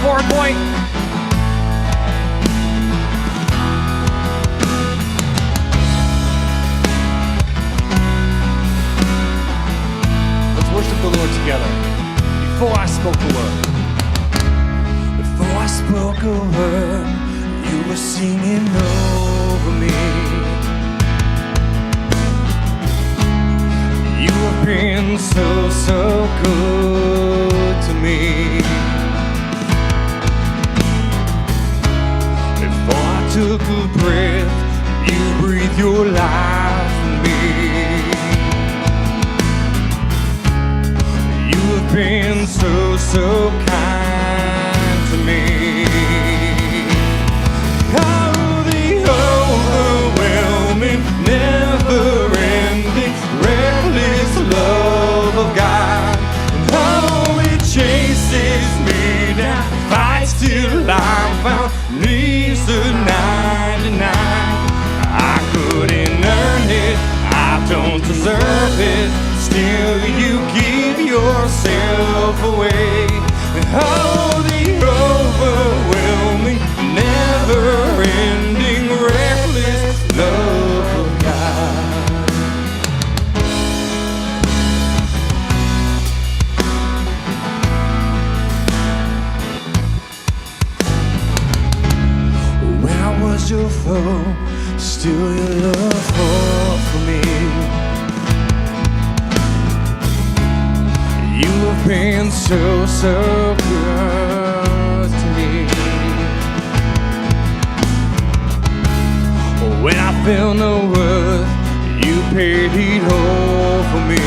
forward point. Let's worship the Lord together. Before I spoke a word. Before I spoke a word, you were singing over me. You have been so, so good to me. Before I took a breath, you breathed your life in me. You have been so, so kind to me. Oh, the overwhelming, never-ending, reckless love of God. Oh, it chases me down, fights till I'm found, leaves the 99. I couldn't earn it, I don't deserve it, still you give yourself away. Oh, the overwhelming, never-ending, reckless love of God. When I was your foe, still your love fought for me. You have been so, so good to me. When I felt no worth, you paid it all for me.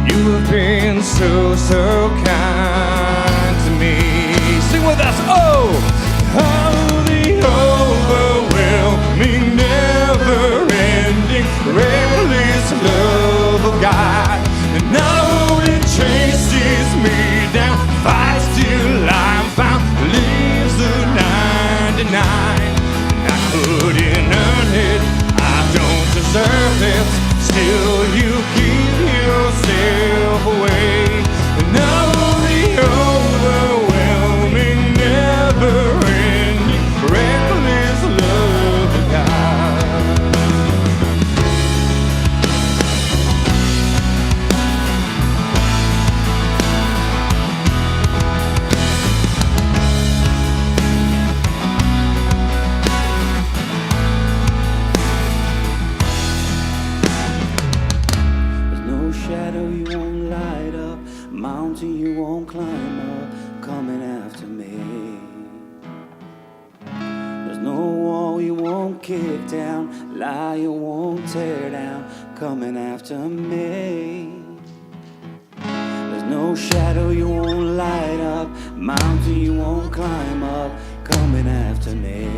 You have been so, so kind to me. Sing with us, oh! Oh, the overwhelming, never-ending, reckless love of God. And now it chases me down, fights till I'm found, leaves the 99. And I couldn't earn it, I don't deserve it, still you give yourself away. And now the overwhelming, never-ending, reckless love of God. There's no shadow you won't light up, mountain you won't climb up, coming after me. There's no wall you won't kick down, lie you won't tear down, coming after me. There's no shadow you won't light up, mountain you won't climb up, coming after me.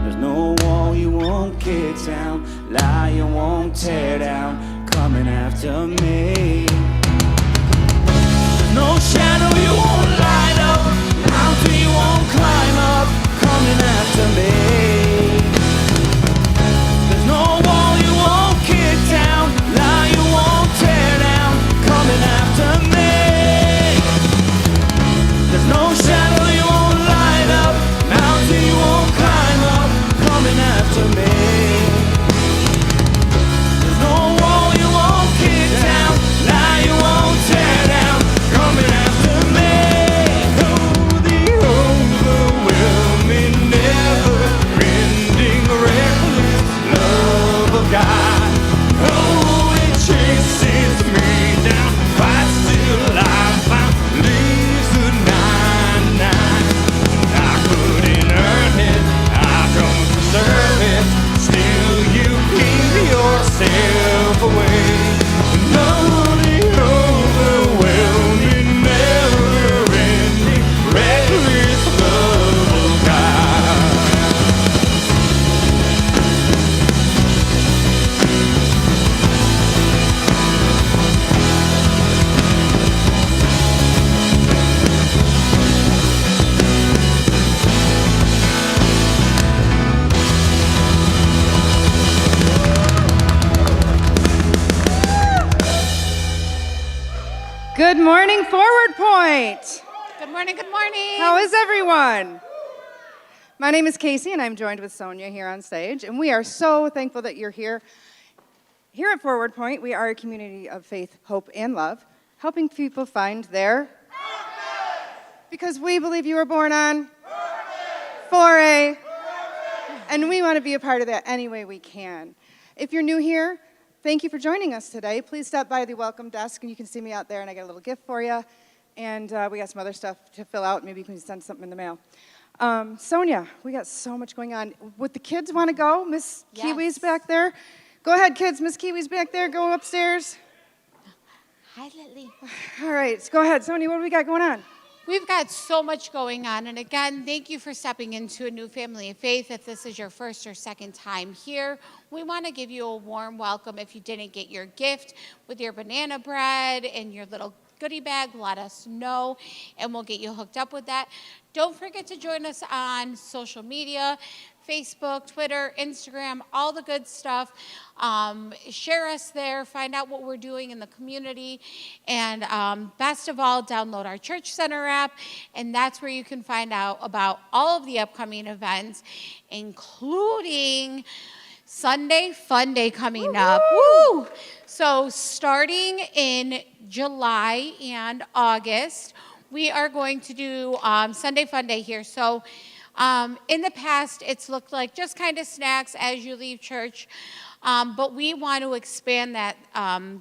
There's no wall you won't kick down, lie you won't tear down, coming after me. There's no shadow you won't light up, mountain you won't climb up, coming after me. There's no wall you won't kick down, lie you won't tear down, coming after me. There's no shadow you won't light up, mountain you won't climb up, coming after me. There's no wall you won't kick down, lie you won't tear down, coming after me. Good morning, Forward Point. Good morning, good morning. How is everyone? My name is Casey, and I'm joined with Sonia here on stage, and we are so thankful that you're here. Here at Forward Point, we are a community of faith, hope, and love, helping people find their purpose. Because we believe you were born on purpose. For a and we want to be a part of that any way we can. If you're new here, thank you for joining us today. Please stop by the welcome desk, and you can see me out there, and I got a little gift for you. And we got some other stuff to fill out. Maybe you can send something in the mail. Sonia, we got so much going on. Would the kids want to go? Miss Kiwi's back there. Go ahead, kids. Miss Kiwi's back there. Go upstairs. Hi, Lily. All right, go ahead. Sonia, what do we got going on? We've got so much going on. And again, thank you for stepping into a new family of faith. If this is your first or second time here, we want to give you a warm welcome. If you didn't get your gift with your banana bread and your little goodie bag, let us know, and we'll get you hooked up with that. Don't forget to join us on social media, Facebook, Twitter, Instagram, all the good stuff. Share us there, find out what we're doing in the community, and best of all, download our Church Center app, and that's where you can find out about all of the upcoming events, including Sunday Fun Day coming up. Woo! So starting in July and August, we are going to do Sunday Fun Day here. So in the past, it's looked like just kind of snacks as you leave church. But we want to expand that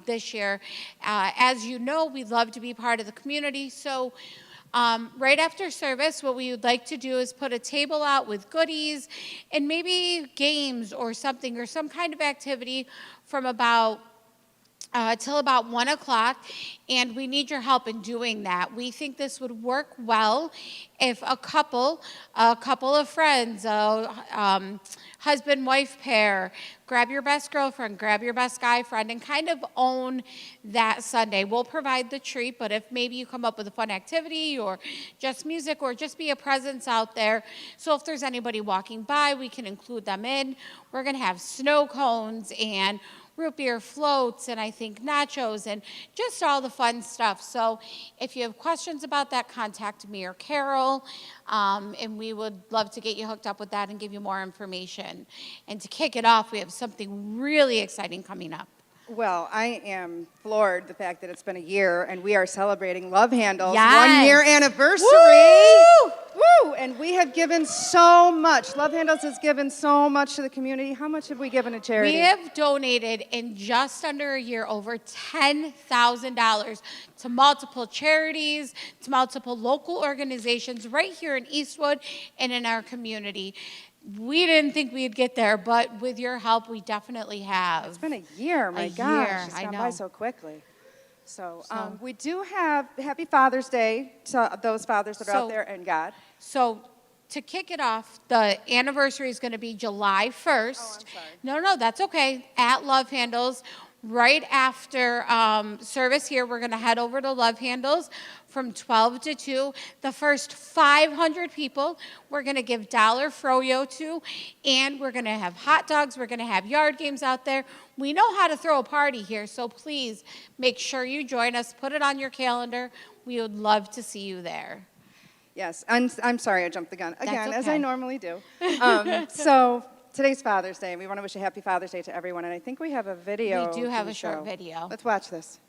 this year. As you know, we love to be part of the community. So right after service, what we would like to do is put a table out with goodies and maybe games or something or some kind of activity from about till about 1 o'clock, and we need your help in doing that. We think this would work well if a couple of friends, husband-wife pair, grab your best girlfriend, grab your best guy friend, and kind of own that Sunday. We'll provide the treat, but if maybe you come up with a fun activity or just music or just be a presence out there. So if there's anybody walking by, we can include them in. We're going to have snow cones and root beer floats, and I think nachos, and just all the fun stuff. So if you have questions about that, contact me or Carol, and we would love to get you hooked up with that and give you more information. And to kick it off, we have something really exciting coming up. Well, I am floored the fact that it's been a year, and we are celebrating Love Handles' Yes. 1-year anniversary. Woo! Woo! And we have given so much. Love Handles has given so much to the community. How much have we given to charity? We have donated in just under a year over $10,000 to multiple charities, to multiple local organizations right here in Eastwood and in our community. We didn't think we'd get there, but with your help, we definitely have. It's been a year, my A gosh. year, It's I gone know. by so quickly. So we do have Happy Father's Day to those fathers that are out there and God. So to kick it off, the anniversary is going to be July 1st. Oh, I'm sorry. No, that's okay. At Love Handles. Right after service here, we're going to head over to Love Handles from 12 to 2. The first 500 people we're going to give dollar froyo to, and we're going to have hot dogs. We're going to have yard games out there. We know how to throw a party here, so please make sure you join us. Put it on your calendar. We would love to see you there. Yes, I'm sorry I jumped the gun again, as I okay. normally do. So today's Father's Day. We want to wish a happy Father's Day to everyone, and I think we have a video. We do have to a short show. video. Let's watch this.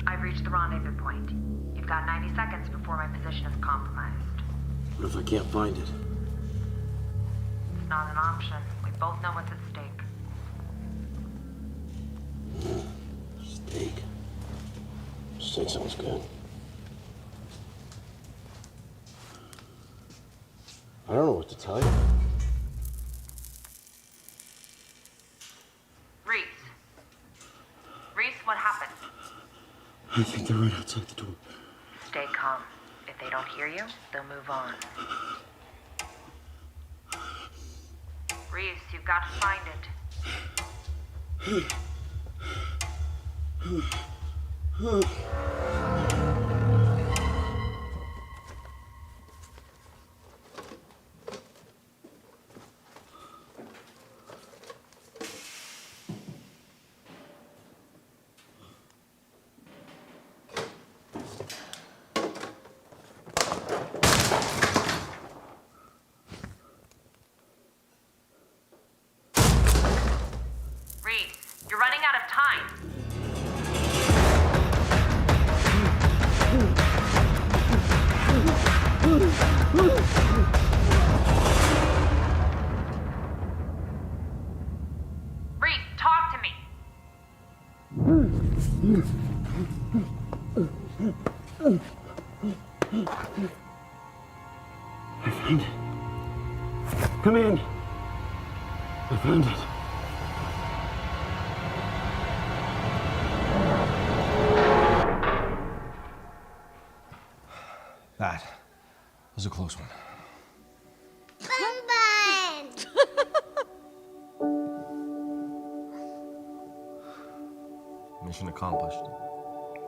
I've reached the rendezvous point. You've got 90 seconds before my position is compromised. What if I can't find it? It's not an option. We both know what's at stake. Steak. Steak sounds good. I don't know what to tell you. Reese. Reese, what happened? I think they're right outside the door. Stay calm. It's not hear you, they'll move on. Reese, you've got to find it. Reese, you're running out of time. Reese, talk to me. I found it. Come in. I found it. That was a close one. Mission accomplished.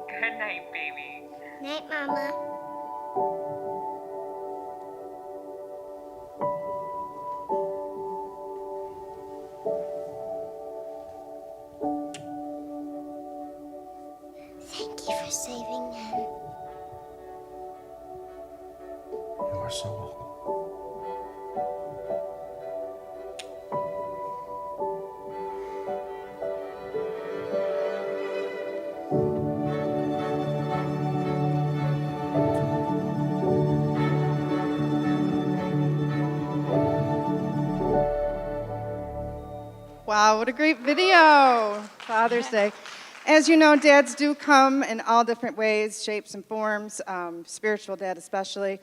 Good night, baby. Night, Mama. Thank you for saving them. You are so welcome. Wow, what a great video. Father's Day. As you know, dads do come in all different ways, shapes, and forms, spiritual dad especially.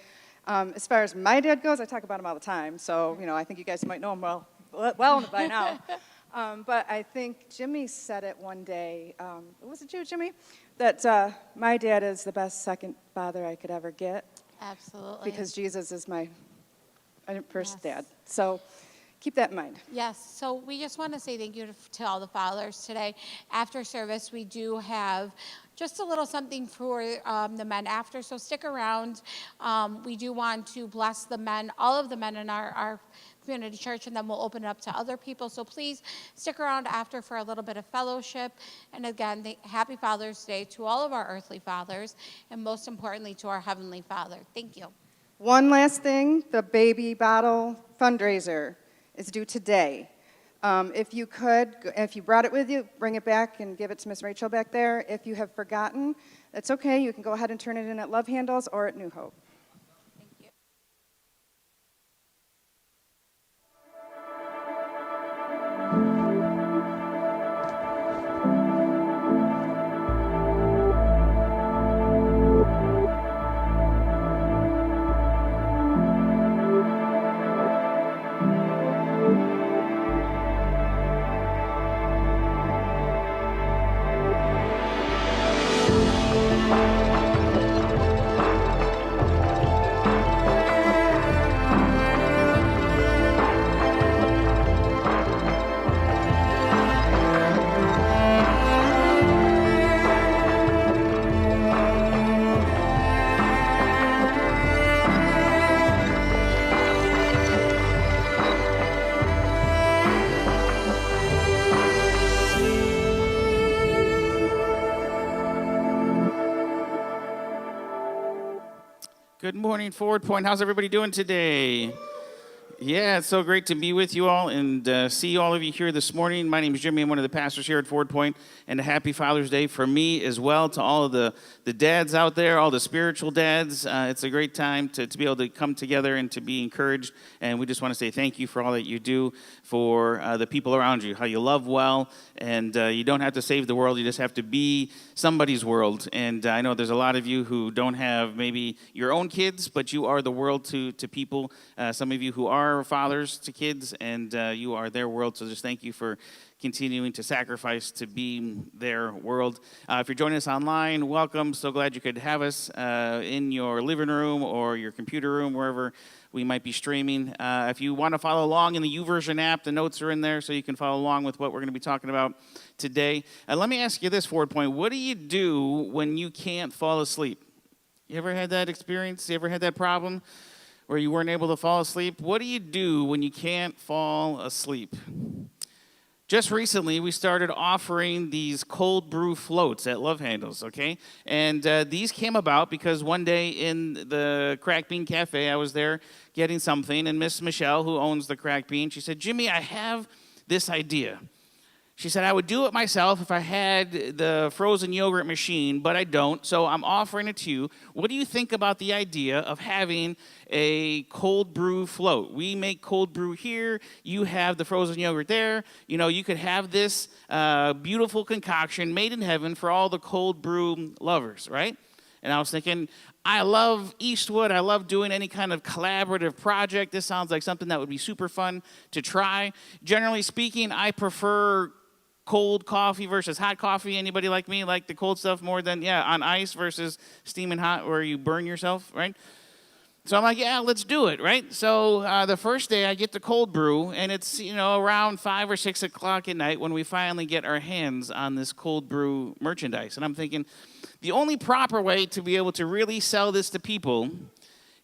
As far as my dad goes, I talk about him all the time, so I think you guys might know him well by now. But I think Jimmy said it one day. Was it you, Jimmy? That my dad is the best second father I could ever get. Absolutely. Because Jesus is my first Yes. dad. So keep that in mind. Yes, so we just want to say thank you to all the fathers today. After service, we do have just a little something for the men after, so stick around. We do want to bless the men, all of the men in our community church, and then we'll open it up to other people. So please stick around after for a little bit of fellowship. And again, happy Father's Day to all of our earthly fathers, and most importantly to our Heavenly Father. Thank you. One last thing, the baby bottle fundraiser is due today. If you brought it with you, bring it back and give it to Miss Rachel back there. If you have forgotten, that's okay. You can go ahead and turn it in at Love Handles or at New Hope. Thank you. Good morning, Forward Point. How's everybody doing today? Yeah, it's so great to be with you all and see all of you here this morning. My name is Jimmy. I'm one of the pastors here at Forward Point, and a happy Father's Day for me as well, to all of the dads out there, all the spiritual dads. It's a great time to be able to come together and to be encouraged, and we just want to say thank you for all that you do for the people around you, how you love well, and you don't have to save the world, you just have to be somebody's world. And I know there's a lot of you who don't have maybe your own kids, but you are the world to people. Some of you who are are fathers to kids, and you are their world. So just thank you for continuing to sacrifice to be their world. If you're joining us online, welcome. So glad you could have us in your living room or your computer room, wherever we might be streaming. If you want to follow along in the YouVersion app, the notes are in there so you can follow along with what we're going to be talking about today. Let me ask you this, Forward Point. What do you do when you can't fall asleep? You ever had that experience? You ever had that problem where you weren't able to fall asleep? What do you do when you can't fall asleep? Just recently, we started offering these cold brew floats at Love Handles, okay? And these came about because one day in the Crack Bean Cafe, I was there getting something, and Miss Michelle, who owns the Crack Bean, she said, Jimmy, I have this idea. She said, I would do it myself if I had the frozen yogurt machine, but I don't, so I'm offering it to you. What do you think about the idea of having a cold brew float? We make cold brew here. You have the frozen yogurt there. You know, you could have this beautiful concoction made in heaven for all the cold brew lovers, right? And I was thinking, I love Eastwood. I love doing any kind of collaborative project. This sounds like something that would be super fun to try. Generally speaking, I prefer cold coffee versus hot coffee. Anybody like me like the cold stuff more than, on ice versus steaming hot where you burn yourself, right? So I'm like, yeah, let's do it, right? So the first day I get the cold brew, and it's, around 5 or 6 o'clock at night when we finally get our hands on this cold brew merchandise. And I'm thinking, the only proper way to be able to really sell this to people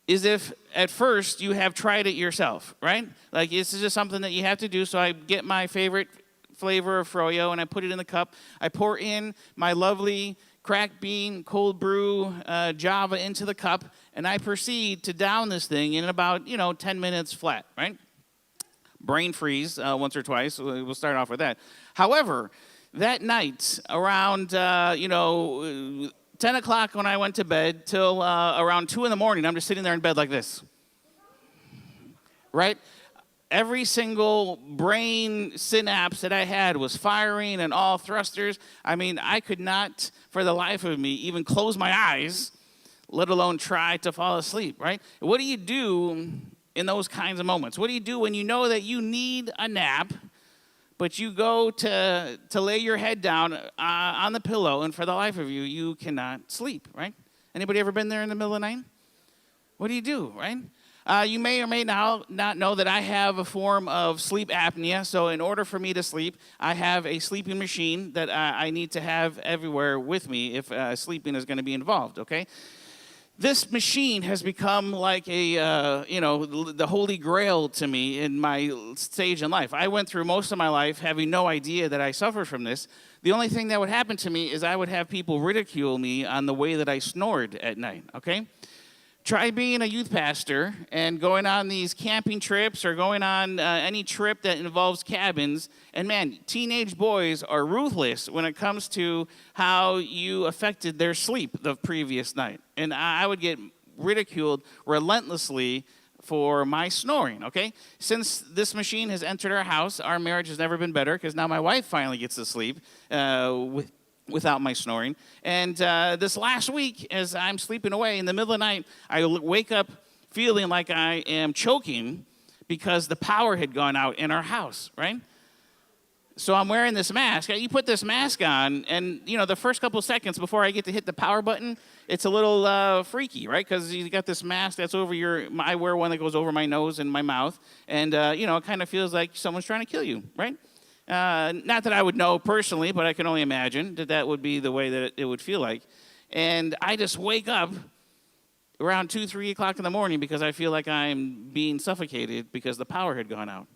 is if at first you have tried it yourself, right? Like, this is just something that you have to do. So I get my favorite flavor of froyo, and I put it in the cup. I pour in my lovely cracked bean cold brew Java into the cup, and I proceed to down this thing in about 10 minutes flat, right? Brain freeze once or twice. We'll start off with that. However, that night around 10 o'clock when I went to bed till around 2 in the morning, I'm just sitting there in bed like this, right? Every single brain synapse that I had was firing and all thrusters. I mean, I could not, for the life of me, even close my eyes, let alone try to fall asleep, right? What do you do in those kinds of moments? What do you do when you know that you need a nap, but you go to lay your head down on the pillow, and for the life of you, you cannot sleep, right? Anybody ever been there in the middle of the night? What do you do, right? You may or may not know that I have a form of sleep apnea. So in order for me to sleep, I have a sleeping machine that I need to have everywhere with me if sleeping is going to be involved, okay? This machine has become like the holy grail to me in my stage in life. I went through most of my life having no idea that I suffered from this. The only thing that would happen to me is I would have people ridicule me on the way that I snored at night, okay? Try being a youth pastor and going on these camping trips or going on any trip that involves cabins. And man, teenage boys are ruthless when it comes to how you affected their sleep the previous night. And I would get ridiculed relentlessly for my snoring, okay? Since this machine has entered our house, our marriage has never been better because now my wife finally gets to sleep without my snoring. And this last week, as I'm sleeping away in the middle of the night, I wake up feeling like I am choking because the power had gone out in our house, right? So I'm wearing this mask. You put this mask on, and the first couple of seconds before I get to hit the power button, it's a little freaky, right? Because you got this mask that's over I wear one that goes over my nose and my mouth, and it kind of feels like someone's trying to kill you, right? Not that I would know personally, but I can only imagine that would be the way that it would feel like. And I just wake up around 2, 3 o'clock in the morning because I feel like I'm being suffocated because the power had gone out.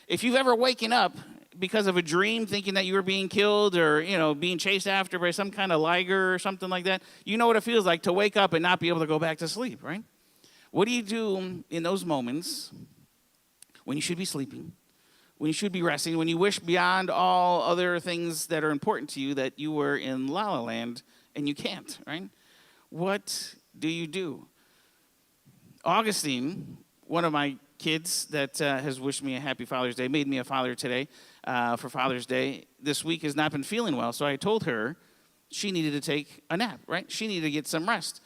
If you've ever waken up because of a dream thinking that you were being killed or, being chased after by some kind of liger or something like that, you know what it feels like to wake up and not be able to go back to sleep, right? What do you do in those moments when you should be sleeping? When you should be resting, when you wish beyond all other things that are important to you that you were in La La Land and you can't, right? What do you do? Augustine, one of my kids that has wished me a happy Father's Day, made me a father today for Father's Day, this week has not been feeling well, so I told her she needed to take a nap, right? She needed to get some rest.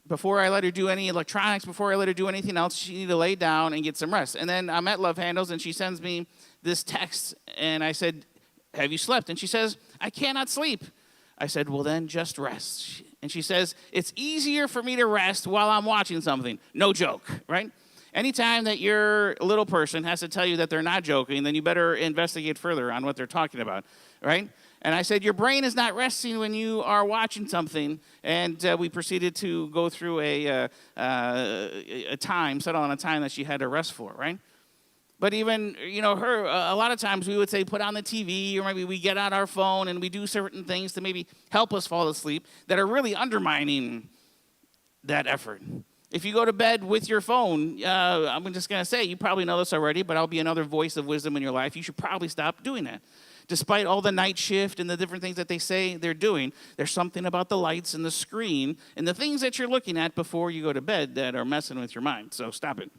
before I let her do any electronics, before I let her do anything else, she needed to lay down and get some rest. And then I'm at Love Handles, and she sends me this text, and I said, have you slept? And she says, I cannot sleep. I said, well, then just rest. And she says, it's easier for me to rest while I'm watching something. No joke, right? Anytime that your little person has to tell you that they're not joking, then you better investigate further on what they're talking about, right? And I said, your brain is not resting when you are watching something. And we proceeded to go through a time, settle on a time that she had to rest for, right? But even, her, a lot of times we would say, put on the TV, or maybe we get out our phone and we do certain things to maybe help us fall asleep that are really undermining that effort. If you go to bed with your phone, I'm just going to say, you probably know this already, but I'll be another voice of wisdom in your life. You should probably stop doing that. Despite all the night shift and the different things that they say they're doing, there's something about the lights and the screen and the things that you're looking at before you go to bed that are messing with your mind. So stop it.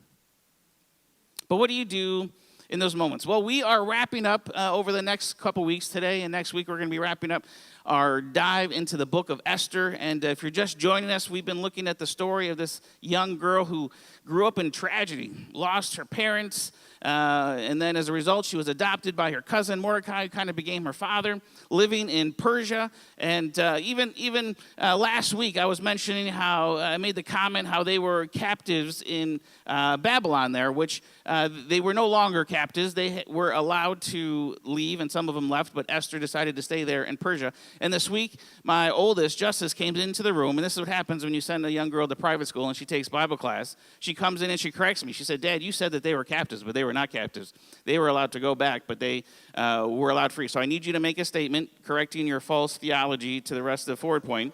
But what do you do in those moments? Well, we are wrapping up over the next couple weeks. Today and next week, we're going to be wrapping up our dive into the book of Esther. And if you're just joining us, we've been looking at the story of this young girl who grew up in tragedy, lost her parents, and then as a result, she was adopted by her cousin Mordecai, who kind of became her father, living in Persia. And even last week, I was mentioning how I made the comment how they were captives in Babylon there, which they were no longer captives. They were allowed to leave, and some of them left, but Esther decided to stay there in Persia. And this week, my oldest, Justice, came into the room, and this is what happens when you send a young girl to private school and she takes Bible class. She comes in and she corrects me. She said, Dad, you said that they were captives, but they were not captives. They were allowed to go back, but they were allowed free. So I need you to make a statement correcting your false theology to the rest of the Forward Point.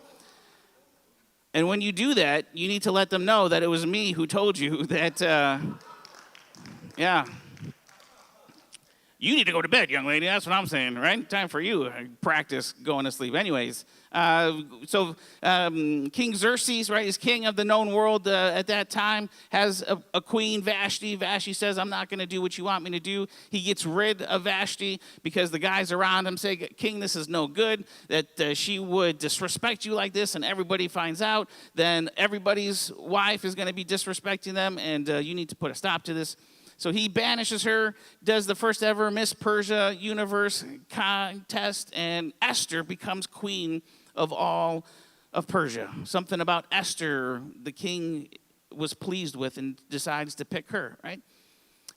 And when you do that, you need to let them know that it was me who told you that, you need to go to bed, young lady. That's what I'm saying, right? Time for you to practice going to sleep. Anyways, King Xerxes, right, is king of the known world at that time, has a queen, Vashti. Vashti says, I'm not going to do what you want me to do. He gets rid of Vashti because the guys around him say, King, this is no good, that she would disrespect you like this, and everybody finds out. Then everybody's wife is going to be disrespecting them, and you need to put a stop to this. So he banishes her, does the first ever Miss Persia universe contest, and Esther becomes queen of all of Persia. Something about Esther the king was pleased with and decides to pick her, right?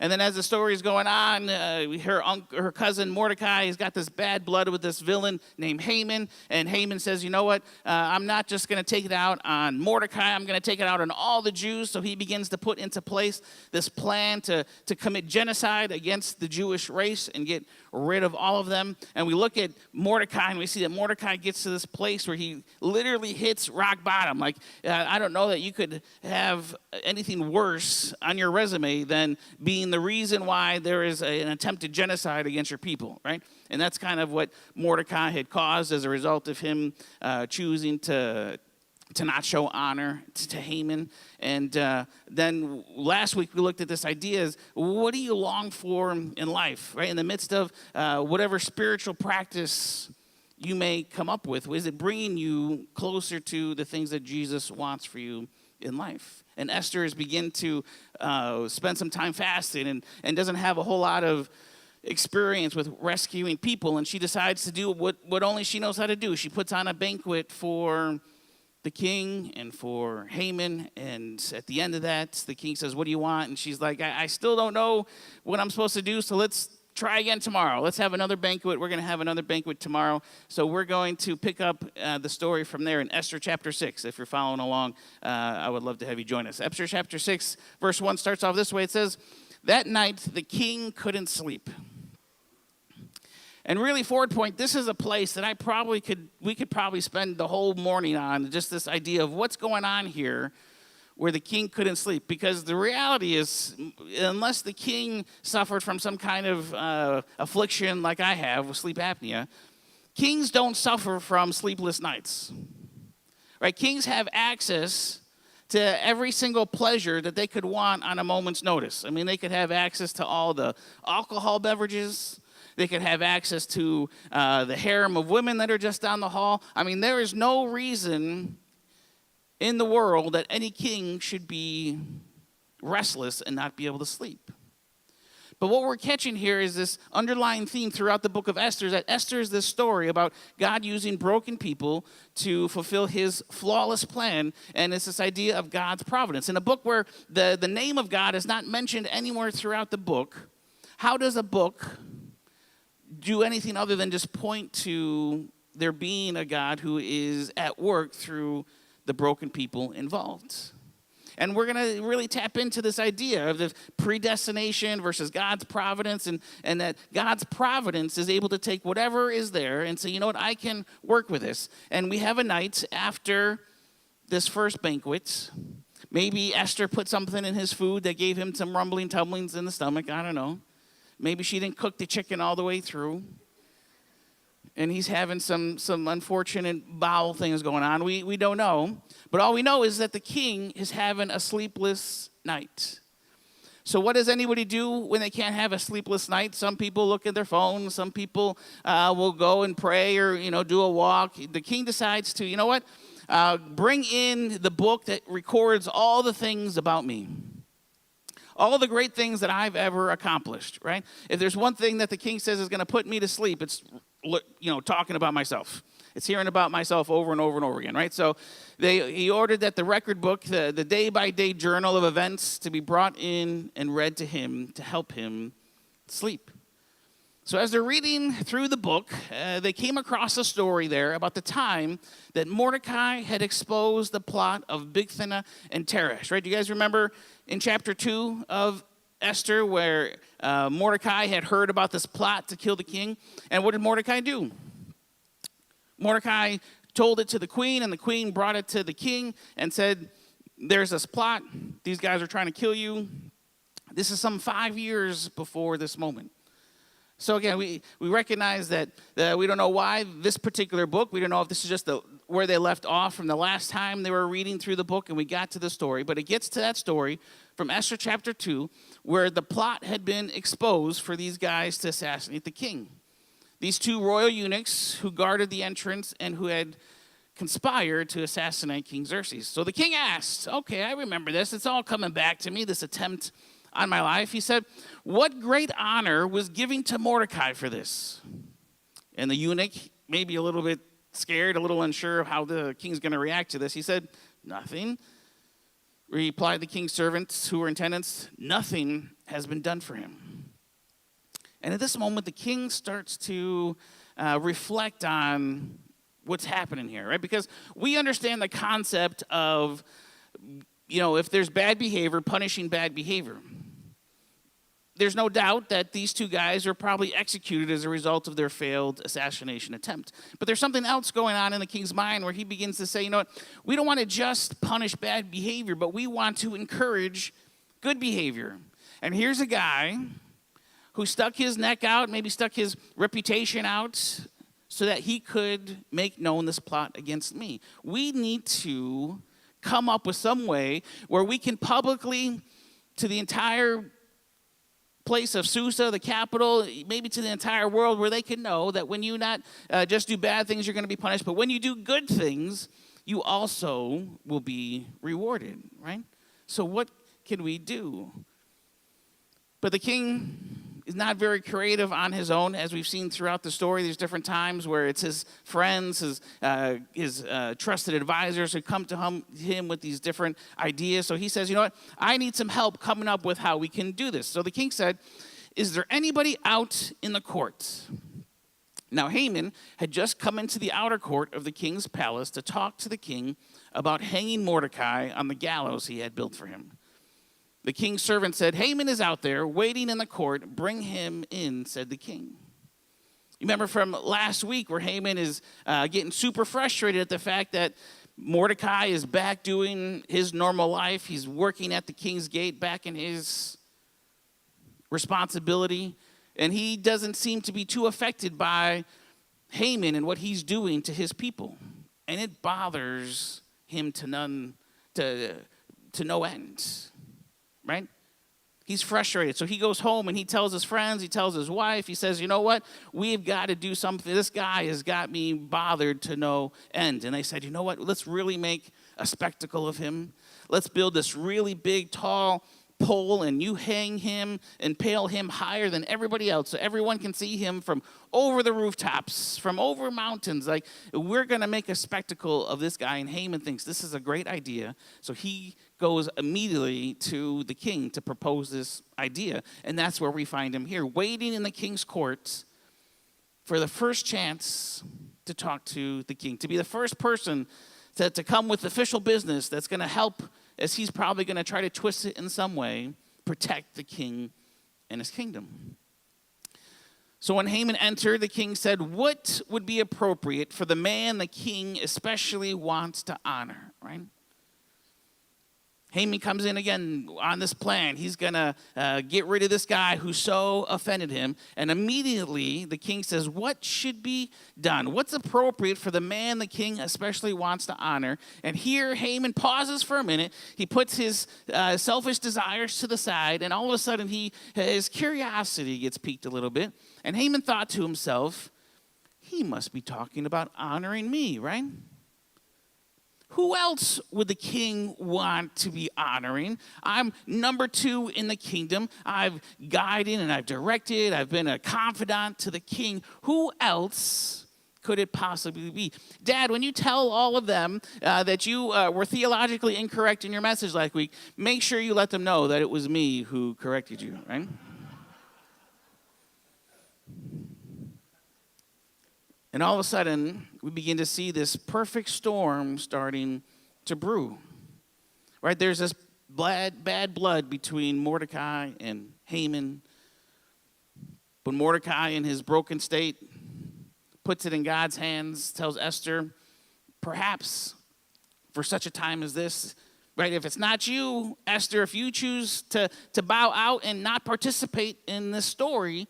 And then as the story is going on, her cousin Mordecai has got this bad blood with this villain named Haman. And Haman says, you know what? I'm not just going to take it out on Mordecai. I'm going to take it out on all the Jews. So he begins to put into place this plan to commit genocide against the Jewish race and get rid of all of them. And we look at Mordecai, and we see that Mordecai gets to this place where he literally hits rock bottom. Like, I don't know that you could have anything worse on your resume than being the reason why there is an attempted genocide against your people, right? And that's kind of what Mordecai had caused as a result of him choosing to not show honor to Haman. And then last week we looked at this idea is, what do you long for in life, right? In the midst of whatever spiritual practice you may come up with, is it bringing you closer to the things that Jesus wants for you in life? And Esther has begun to spend some time fasting and doesn't have a whole lot of experience with rescuing people, and she decides to do what only she knows how to do. She puts on a banquet for the king and for Haman, and at the end of that, the king says, what do you want? And she's like, I still don't know what I'm supposed to do, so let's try again tomorrow. Let's have another banquet. We're going to have another banquet tomorrow. So we're going to pick up the story from there in Esther chapter 6. If you're following along, I would love to have you join us. Esther chapter 6, verse 1 starts off this way. It says, that night the king couldn't sleep. And really, Forward Point, this is a place that we could probably spend the whole morning on, just this idea of what's going on here where the king couldn't sleep. Because the reality is, unless the king suffered from some kind of affliction like I have with sleep apnea, kings don't suffer from sleepless nights. Right? Kings have access to every single pleasure that they could want on a moment's notice. I mean, they could have access to all the alcohol beverages. They could have access to the harem of women that are just down the hall. I mean, there is no reason in the world that any king should be restless and not be able to sleep. But what we're catching here is this underlying theme throughout the book of Esther, is that Esther is this story about God using broken people to fulfill his flawless plan, and it's this idea of God's providence. In a book where the name of God is not mentioned anywhere throughout the book, how does a book do anything other than just point to there being a God who is at work through the broken people involved? And we're going to really tap into this idea of the predestination versus God's providence, and that God's providence is able to take whatever is there and say, you know what, I can work with this. And we have a night after this first banquet. Maybe Esther put something in his food that gave him some rumbling tumblings in the stomach. I don't know. Maybe she didn't cook the chicken all the way through, and he's having some unfortunate bowel things going on. We don't know. But all we know is that the king is having a sleepless night. So what does anybody do when they can't have a sleepless night? Some people look at their phones. Some people will go and pray or, do a walk. The king decides to, bring in the book that records all the things about me. All the great things that I've ever accomplished, right? If there's one thing that the king says is going to put me to sleep, it's, talking about myself. It's hearing about myself over and over and over again, right? So he ordered that the record book, the day-by-day journal of events, to be brought in and read to him to help him sleep. So as they're reading through the book, they came across a story there about the time that Mordecai had exposed the plot of Bigthana and Teresh, right? Do you guys remember in chapter 2 of Esther where Mordecai had heard about this plot to kill the king? And what did Mordecai do? Mordecai told it to the queen, and the queen brought it to the king and said, there's this plot. These guys are trying to kill you. This is some 5 years before this moment. So again, we recognize that we don't know why this particular book. We don't know if this is just where they left off from the last time they were reading through the book and we got to the story. But it gets to that story from Esther chapter 2 where the plot had been exposed for these guys to assassinate the king. These two royal eunuchs who guarded the entrance and who had conspired to assassinate King Xerxes. So the king asked, okay, I remember this. It's all coming back to me, this attempt on my life. He said, what great honor was given to Mordecai for this? And the eunuch, maybe a little bit scared, a little unsure of how the king's going to react to this, he said, nothing. Replied the king's servants who were in attendance, nothing has been done for him. And at this moment, the king starts to reflect on what's happening here, right? Because we understand the concept of, if there's bad behavior, punishing bad behavior. There's no doubt that these two guys are probably executed as a result of their failed assassination attempt. But there's something else going on in the king's mind where he begins to say, we don't want to just punish bad behavior, but we want to encourage good behavior. And here's a guy who stuck his neck out, maybe stuck his reputation out so that he could make known this plot against me. We need to come up with some way where we can publicly, to the entire place of Susa, the capital, maybe to the entire world, where they can know that when you not just do bad things, you're going to be punished, but when you do good things, you also will be rewarded, right? So what can we do? But the king is not very creative on his own, as we've seen throughout the story. There's different times where it's his friends, his trusted advisors who come to him with these different ideas. So he says, I need some help coming up with how we can do this. So the king said, is there anybody out in the court? Now Haman had just come into the outer court of the king's palace to talk to the king about hanging Mordecai on the gallows he had built for him. The king's servant said, Haman is out there waiting in the court. Bring him in, said the king. You remember from last week where Haman is getting super frustrated at the fact that Mordecai is back doing his normal life. He's working at the king's gate, back in his responsibility. And he doesn't seem to be too affected by Haman and what he's doing to his people. And it bothers him to no end. Right? He's frustrated. So he goes home and he tells his friends, he tells his wife, he says, you know what? We've got to do something. This guy has got me bothered to no end. And they said, you know what? Let's really make a spectacle of him. Let's build this really big, tall pole, and you hang him and pale him higher than everybody else so everyone can see him from over the rooftops, from over mountains. Like, we're going to make a spectacle of this guy. And Haman thinks this is a great idea. So he goes immediately to the king to propose this idea. And that's where we find him here, waiting in the king's court for the first chance to talk to the king, to be the first person to come with official business that's going to help, as he's probably going to try to twist it in some way, protect the king and his kingdom. So when Haman entered, the king said, what would be appropriate for the man the king especially wants to honor, right? Haman comes in again on this plan. He's going to get rid of this guy who so offended him. And immediately the king says, what should be done? What's appropriate for the man the king especially wants to honor? And here Haman pauses for a minute. He puts his selfish desires to the side. And all of a sudden his curiosity gets piqued a little bit. And Haman thought to himself, he must be talking about honoring me, right? Who else would the king want to be honoring? I'm number 2 in the kingdom. I've guided and I've directed. I've been a confidant to the king. Who else could it possibly be? Dad, when you tell all of them that you were theologically incorrect in your message last week, make sure you let them know that it was me who corrected you, right? And all of a sudden, we begin to see this perfect storm starting to brew. Right? There's this bad blood between Mordecai and Haman. But Mordecai, in his broken state, puts it in God's hands, tells Esther, perhaps for such a time as this, right? If it's not you, Esther, if you choose to bow out and not participate in this story,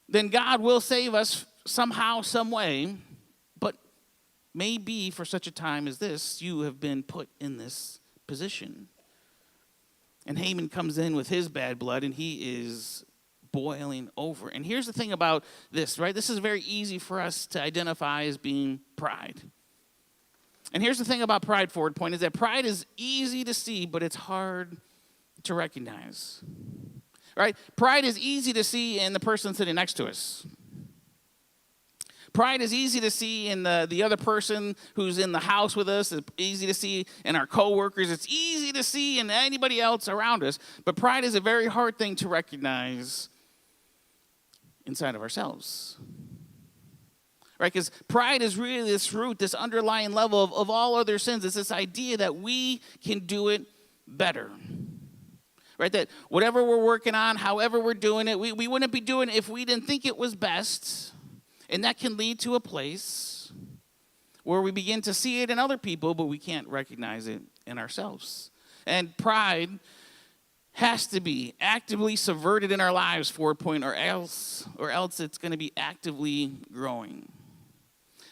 then God will save us somehow, some way, but maybe for such a time as this, you have been put in this position. And Haman comes in with his bad blood, and he is boiling over. And here's the thing about this, right? This is very easy for us to identify as being pride. And here's the thing about pride, Forward Point, is that pride is easy to see, but it's hard to recognize, right? Pride is easy to see in the person sitting next to us. Pride is easy to see in the other person who's in the house with us. It's easy to see in our coworkers. It's easy to see in anybody else around us. But pride is a very hard thing to recognize inside of ourselves. Right? Because pride is really this root, this underlying level of all other sins. It's this idea that we can do it better. Right? That whatever we're working on, however we're doing it, we wouldn't be doing it if we didn't think it was best. And that can lead to a place where we begin to see it in other people, but we can't recognize it in ourselves. And pride has to be actively subverted in our lives, Forward Point, or else it's going to be actively growing.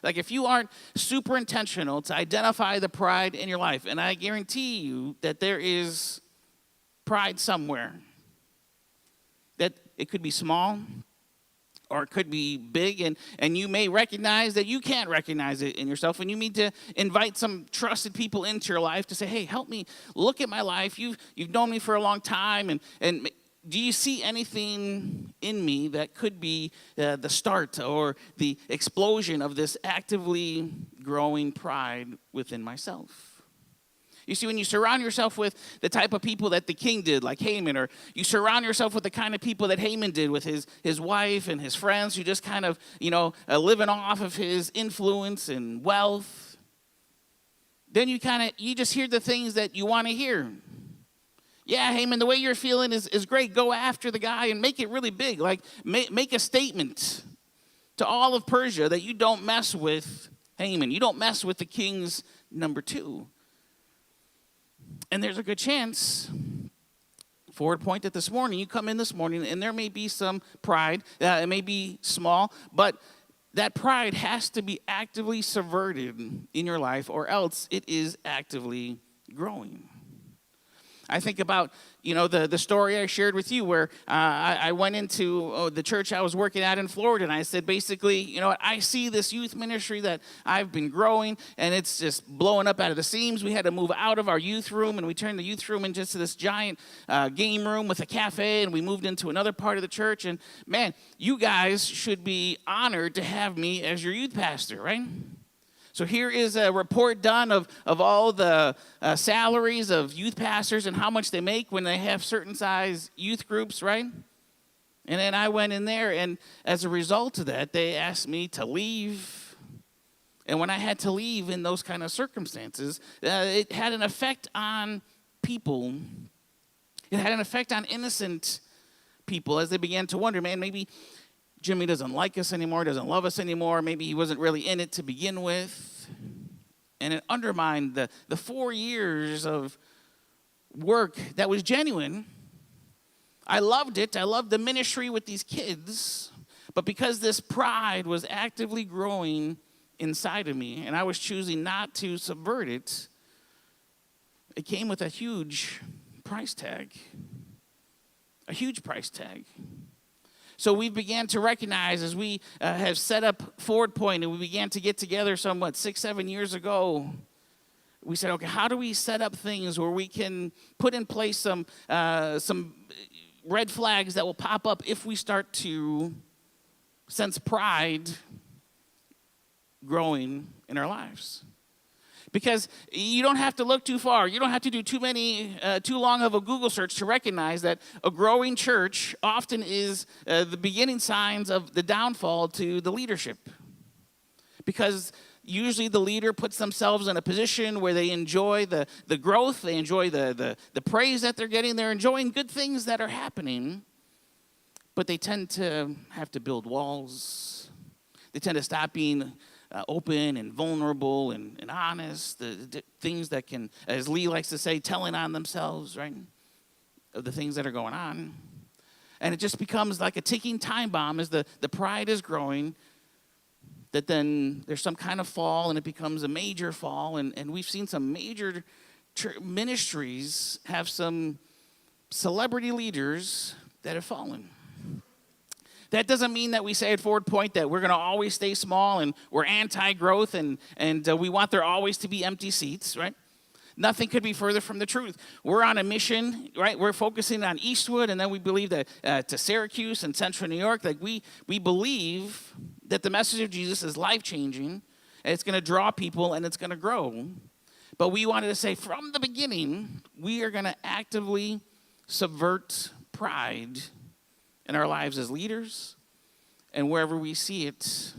Like if you aren't super intentional to identify the pride in your life, and I guarantee you that there is pride somewhere, that it could be small, or it could be big, and you may recognize that you can't recognize it in yourself, and you need to invite some trusted people into your life to say, hey, help me look at my life. You've known me for a long time, and do you see anything in me that could be the start or the explosion of this actively growing pride within myself? You see, when you surround yourself with the type of people that the king did, like Haman, or you surround yourself with the kind of people that Haman did with his wife and his friends who just kind of, living off of his influence and wealth, then you just hear the things that you want to hear. Yeah, Haman, the way you're feeling is great. Go after the guy and make it really big. Like, make a statement to all of Persia that you don't mess with Haman. You don't mess with the king's number 2. And there's a good chance, Forward Point, that this morning, you come in this morning, and there may be some pride. It may be small, but that pride has to be actively subverted in your life, or else it is actively growing. I think about, the story I shared with you where I went into the church I was working at in Florida, and I said, basically, I see this youth ministry that I've been growing, and it's just blowing up out of the seams. We had to move out of our youth room, and we turned the youth room into this giant game room with a cafe, and we moved into another part of the church. And, man, you guys should be honored to have me as your youth pastor, right? So here is a report done of all the salaries of youth pastors and how much they make when they have certain size youth groups, right? And then I went in there, and as a result of that, they asked me to leave. And when I had to leave in those kind of circumstances, it had an effect on people. It had an effect on innocent people as they began to wonder, man, maybe Jimmy doesn't like us anymore, doesn't love us anymore. Maybe he wasn't really in it to begin with. And it undermined the 4 years of work that was genuine. I loved it. I loved the ministry with these kids. But because this pride was actively growing inside of me, and I was choosing not to subvert it, it came with a huge price tag. A huge price tag. So we began to recognize as we have set up Forward Point, and we began to get together 6, 7 years ago. We said, okay, how do we set up things where we can put in place some red flags that will pop up if we start to sense pride growing in our lives? Because you don't have to look too far. You don't have to do too long of a Google search to recognize that a growing church often is the beginning signs of the downfall to the leadership. Because usually the leader puts themselves in a position where they enjoy the growth, they enjoy the praise that they're getting, they're enjoying good things that are happening, but they tend to have to build walls. They tend to stop being open and vulnerable and honest, the things that can, as Lee likes to say, telling on themselves, right, of the things that are going on. And it just becomes like a ticking time bomb as the pride is growing, that then there's some kind of fall, and it becomes a major fall. And we've seen some major ministries have some celebrity leaders that have fallen. That doesn't mean that we say at Forward Point that we're going to always stay small and we're anti-growth and we want there always to be empty seats, right? Nothing could be further from the truth. We're on a mission, right? We're focusing on Eastwood, and then we believe that to Syracuse and Central New York. Like we believe that the message of Jesus is life-changing, and it's going to draw people, and it's going to grow. But we wanted to say from the beginning, we are going to actively subvert pride in our lives as leaders and wherever we see it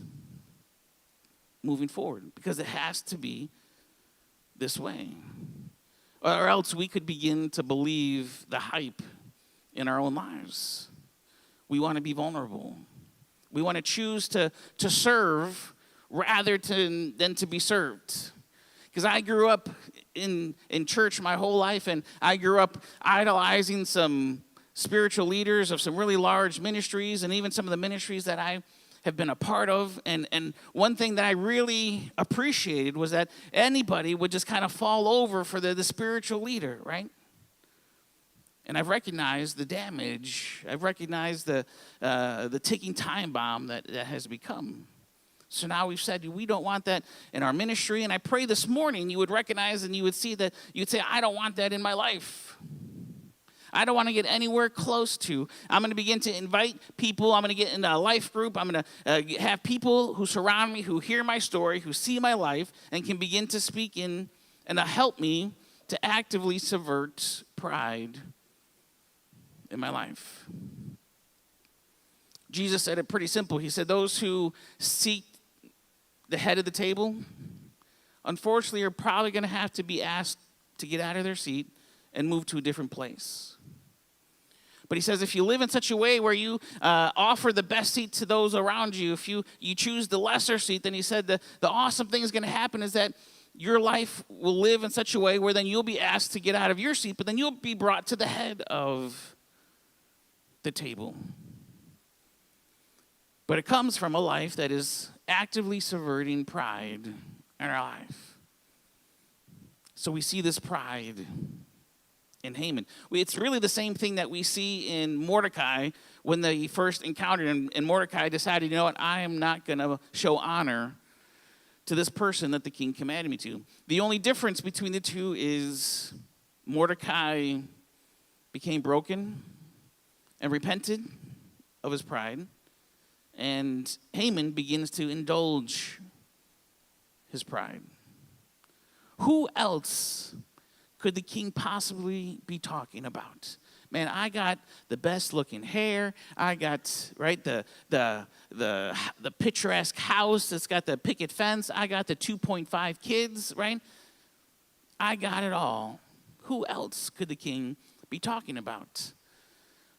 moving forward, because it has to be this way. Or else we could begin to believe the hype in our own lives. We want to be vulnerable. We want to choose to serve rather than to be served. Because I grew up in church my whole life, and I grew up idolizing some spiritual leaders of some really large ministries, and even some of the ministries that I have been a part of. And one thing that I really appreciated was that anybody would just kind of fall over for the spiritual leader, right? And I've recognized the damage. I've recognized the ticking time bomb that has become. So now we've said we don't want that in our ministry. And I pray this morning you would recognize and you would see that, you'd say, I don't want that in my life. I don't want to get anywhere close to. I'm going to begin to invite people. I'm going to get in a life group. I'm going to have people who surround me, who hear my story, who see my life, and can begin to speak in and help me to actively subvert pride in my life. Jesus said it pretty simple. He said, those who seek the head of the table, unfortunately, are probably going to have to be asked to get out of their seat and move to a different place. But he says if you live in such a way where you offer the best seat to those around you, if you choose the lesser seat, then he said the awesome thing is going to happen is that your life will live in such a way where then you'll be asked to get out of your seat, but then you'll be brought to the head of the table. But it comes from a life that is actively subverting pride in our life. So we see this pride in Haman. It's really the same thing that we see in Mordecai when they first encountered him, and Mordecai decided, you know what, I am not going to show honor to this person that the king commanded me to. The only difference between the two is Mordecai became broken and repented of his pride, and Haman begins to indulge his pride. Who else could the king possibly be talking about? Man, I got the best looking hair. I got, right, the picturesque house that's got the picket fence. I got the 2.5 kids, right? I got it all. Who else could the king be talking about?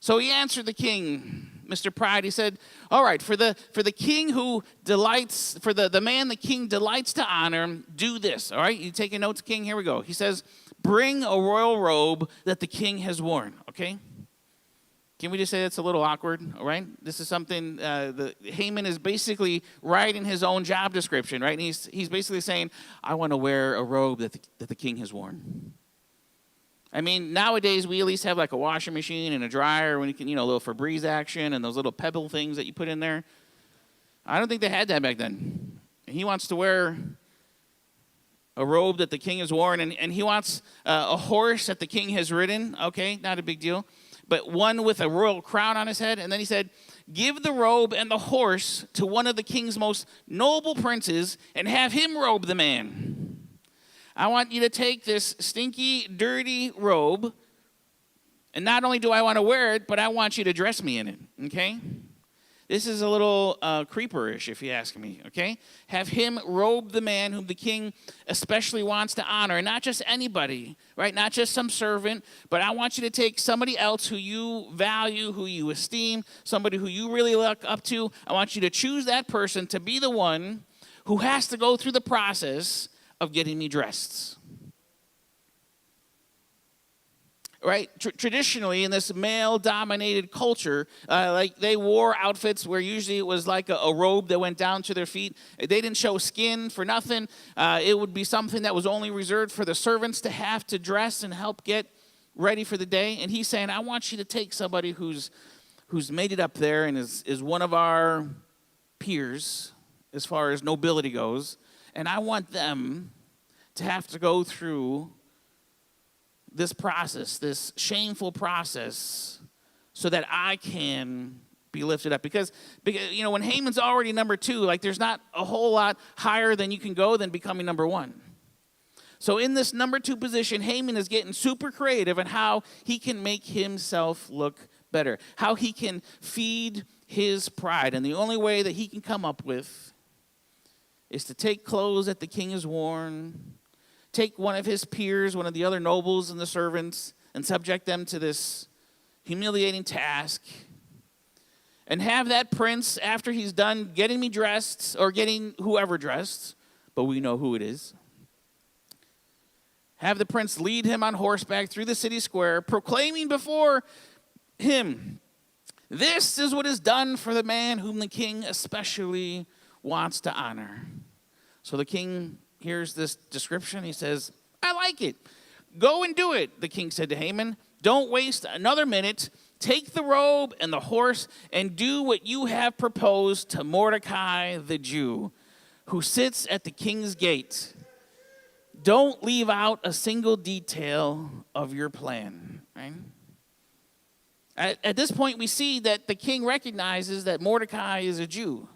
So he answered the king, Mr. Pride. He said, all right, for the king who delights, for the man the king delights to honor, do this. All right, you taking notes, king? Here we go. He says, bring a royal robe that the king has worn. Okay? Can we just say that's a little awkward? All right? This is something, Haman is basically writing his own job description, right? And he's basically saying, I want to wear a robe that the king has worn. I mean, nowadays we at least have like a washing machine and a dryer when you can, a little Febreze action and those little pebble things that you put in there. I don't think they had that back then. He wants to wear a robe that the king has worn, and he wants a horse that the king has ridden. Okay, not a big deal. But one with a royal crown on his head. And then he said, give the robe and the horse to one of the king's most noble princes and have him robe the man. I want you to take this stinky, dirty robe, and not only do I want to wear it, but I want you to dress me in it, okay? This is a little creeperish, if you ask me, okay? Have him robe the man whom the king especially wants to honor, and not just anybody, right? Not just some servant, but I want you to take somebody else who you value, who you esteem, somebody who you really look up to. I want you to choose that person to be the one who has to go through the process of getting me dressed. Right? Traditionally, in this male-dominated culture, like they wore outfits where usually it was like a robe that went down to their feet. They didn't show skin for nothing. It would be something that was only reserved for the servants to have to dress and help get ready for the day. And he's saying, I want you to take somebody who's made it up there and is one of our peers as far as nobility goes, and I want them to have to go through this process, this shameful process, so that I can be lifted up. Because when Haman's already number 2, like there's not a whole lot higher than you can go than becoming number 1. So in this number 2 position, Haman is getting super creative in how he can make himself look better, how he can feed his pride. And the only way that he can come up with is to take clothes that the king has worn, take one of his peers, one of the other nobles and the servants, and subject them to this humiliating task, and have that prince, after he's done getting me dressed, or getting whoever dressed, but we know who it is, have the prince lead him on horseback through the city square, proclaiming before him, this is what is done for the man whom the king especially wants to honor. So the king hears this description. He says, I like it. Go and do it, the king said to Haman. Don't waste another minute. Take the robe and the horse and do what you have proposed to Mordecai the Jew, who sits at the king's gate. Don't leave out a single detail of your plan. Right? At this point, we see that the king recognizes that Mordecai is a Jew.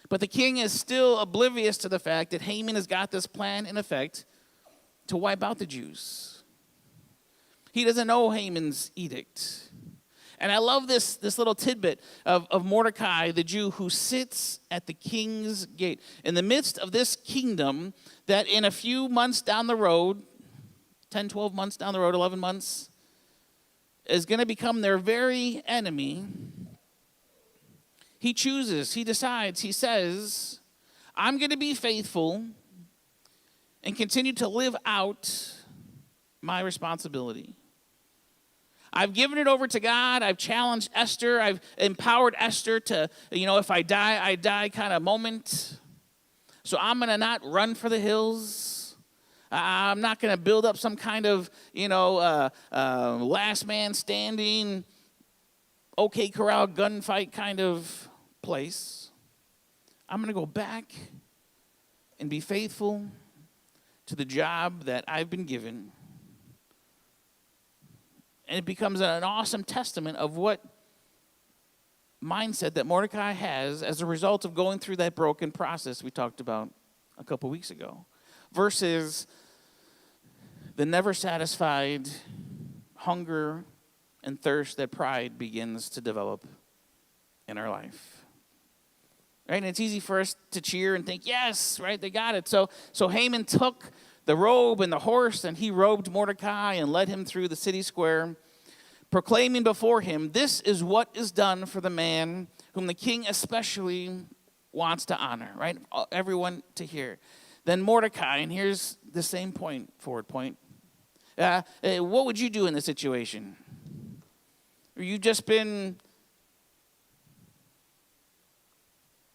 But the king is still oblivious to the fact that Haman has got this plan in effect to wipe out the Jews. He doesn't know Haman's edict. And I love this little tidbit of Mordecai, the Jew, who sits at the king's gate. In the midst of this kingdom that in a few months down the road, 10, 12 months down the road, 11 months, is going to become their very enemy. He chooses, he decides, he says, I'm going to be faithful and continue to live out my responsibility. I've given it over to God. I've challenged Esther. I've empowered Esther to, if I die kind of moment. So I'm going to not run for the hills. I'm not going to build up some kind of, last man standing, OK Corral gunfight kind of place. I'm going to go back and be faithful to the job that I've been given. And it becomes an awesome testament of what mindset that Mordecai has as a result of going through that broken process we talked about a couple weeks ago, versus the never satisfied hunger and thirst that pride begins to develop in our life. Right? And it's easy for us to cheer and think, yes, right, they got it. So Haman took the robe and the horse, and he robed Mordecai and led him through the city square, proclaiming before him, this is what is done for the man whom the king especially wants to honor, right? Everyone to hear. Then Mordecai, and here's the same point, forward point. What would you do in this situation? You've just been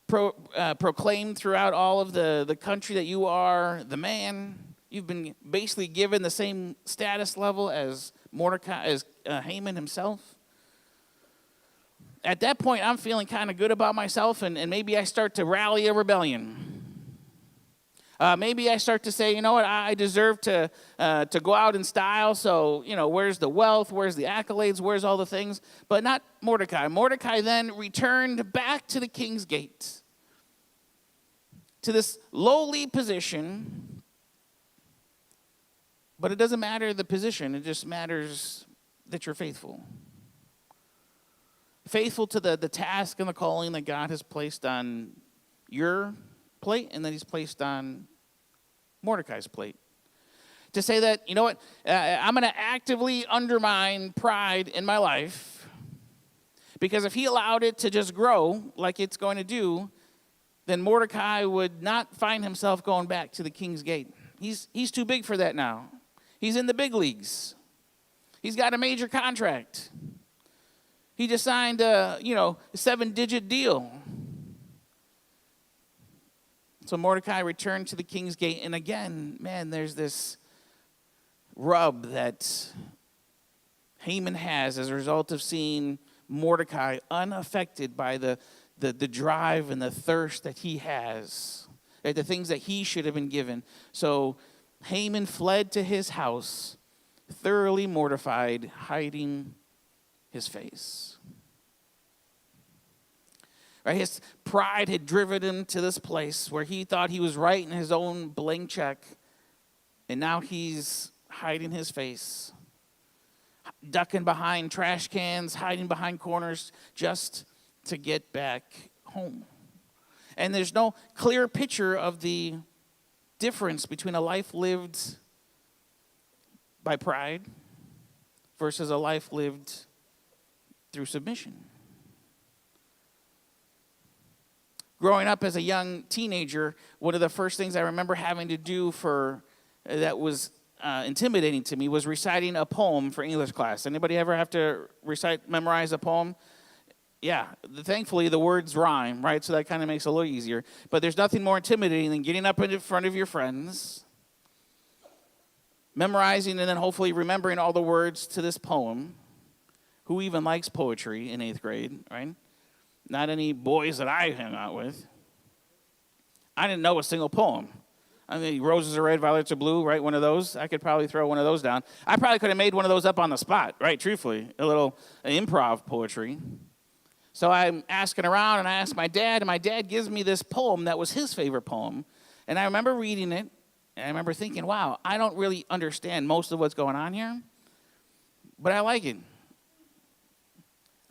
proclaimed throughout all of the country that you are the man. You've been basically given the same status level as Mordecai, as Haman himself. At that point, I'm feeling kind of good about myself, and maybe I start to rally a rebellion. Maybe I start to say, you know what, I deserve to go out in style, so, where's the wealth, where's the accolades, where's all the things? But not Mordecai. Mordecai then returned back to the king's gate, to this lowly position. But it doesn't matter the position. It just matters that you're faithful. Faithful to the task and the calling that God has placed on your plate and that he's placed on Mordecai's plate. To say that, you know what, I'm going to actively undermine pride in my life, because if he allowed it to just grow like it's going to do, then Mordecai would not find himself going back to the king's gate. He's too big for that now. He's in the big leagues. He's got a major contract. He just signed a 7-digit deal. So Mordecai returned to the king's gate. And again, man, there's this rub that Haman has as a result of seeing Mordecai unaffected by the drive and the thirst that he has, right? The things that he should have been given. So Haman fled to his house, thoroughly mortified, hiding his face. Right? His pride had driven him to this place where he thought he was writing his own blank check, and now he's hiding his face, ducking behind trash cans, hiding behind corners just to get back home. And there's no clear picture of the difference between a life lived by pride versus a life lived through submission. Growing up as a young teenager, one of the first things I remember having to do that was intimidating to me was reciting a poem for English class. Anybody ever have to memorize a poem? Yeah, thankfully the words rhyme, right? So that kind of makes it a little easier. But there's nothing more intimidating than getting up in front of your friends, memorizing and then hopefully remembering all the words to this poem. Who even likes poetry in 8th grade, right? Not any boys that I hang out with. I didn't know a single poem. I mean, roses are red, violets are blue, right? One of those. I could probably throw one of those down. I probably could have made one of those up on the spot, right? Truthfully, a little improv poetry. So I'm asking around, and I ask my dad, and my dad gives me this poem that was his favorite poem. And I remember reading it, and I remember thinking, wow, I don't really understand most of what's going on here, but I like it.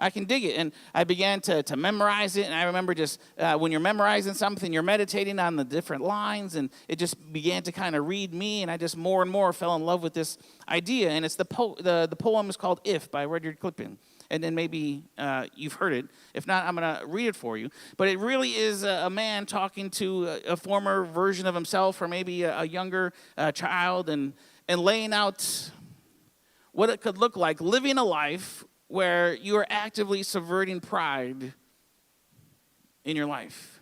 I can dig it. And I began to memorize it, and I remember just when you're memorizing something, you're meditating on the different lines, and it just began to kind of read me, and I just more and more fell in love with this idea. And it's the poem is called If by Rudyard Kipling. And then maybe you've heard it. If not, I'm going to read it for you. But it really is a man talking to a former version of himself, or maybe a younger child, and laying out what it could look like living a life where you are actively subverting pride in your life.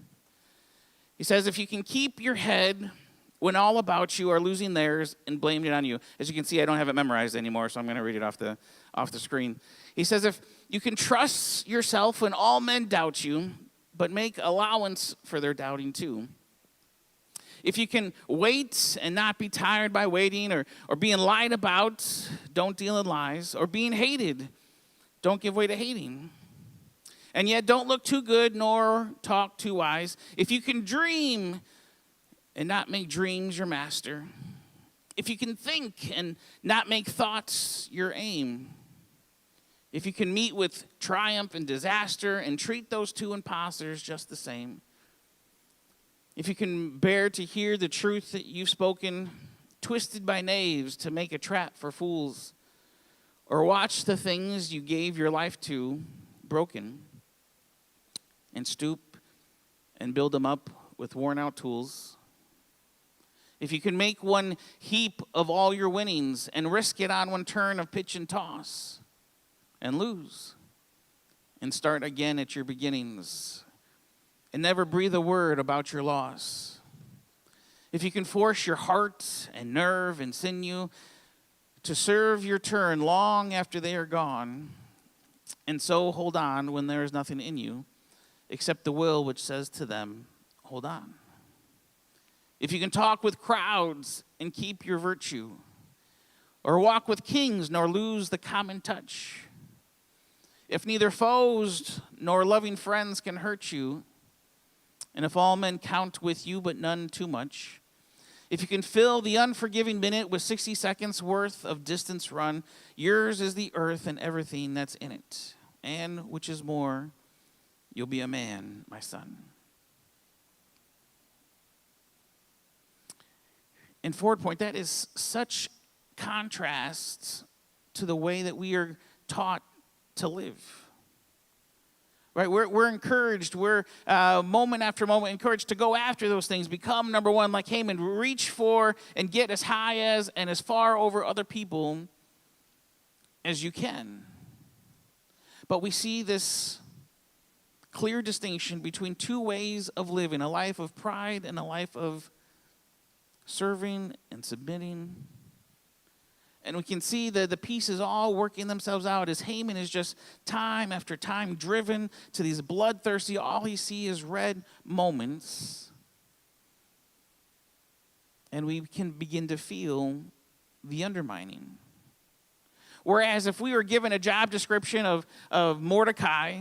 He says, if you can keep your head when all about you are losing theirs and blamed it on you. As you can see, I don't have it memorized anymore, so I'm going to read it off the screen. He says, if you can trust yourself when all men doubt you, but make allowance for their doubting too. If you can wait and not be tired by waiting, or being lied about, don't deal in lies, or being hated, don't give way to hating. And yet don't look too good nor talk too wise. If you can dream and not make dreams your master. If you can think and not make thoughts your aim. If you can meet with triumph and disaster and treat those two imposters just the same. If you can bear to hear the truth that you've spoken, twisted by knaves to make a trap for fools, or watch the things you gave your life to broken, and stoop and build them up with worn out tools. If you can make one heap of all your winnings and risk it on one turn of pitch and toss, and lose, and start again at your beginnings, and never breathe a word about your loss. If you can force your heart and nerve and sinew to serve your turn long after they are gone, and so hold on when there is nothing in you except the will which says to them, hold on. If you can talk with crowds and keep your virtue, or walk with kings nor lose the common touch, if neither foes nor loving friends can hurt you, and if all men count with you but none too much, if you can fill the unforgiving minute with 60 seconds worth of distance run, yours is the earth and everything that's in it. And, which is more, you'll be a man, my son. In Forward Point, that is such contrast to the way that we are taught to live. Right? We're encouraged, we're moment after moment encouraged to go after those things, become number one like Haman, reach for and get as high as and as far over other people as you can. But we see this clear distinction between two ways of living, a life of pride and a life of serving and submitting. And we can see the pieces all working themselves out as Haman is just time after time driven to these bloodthirsty, all he sees is red moments. And we can begin to feel the undermining. Whereas if we were given a job description of Mordecai,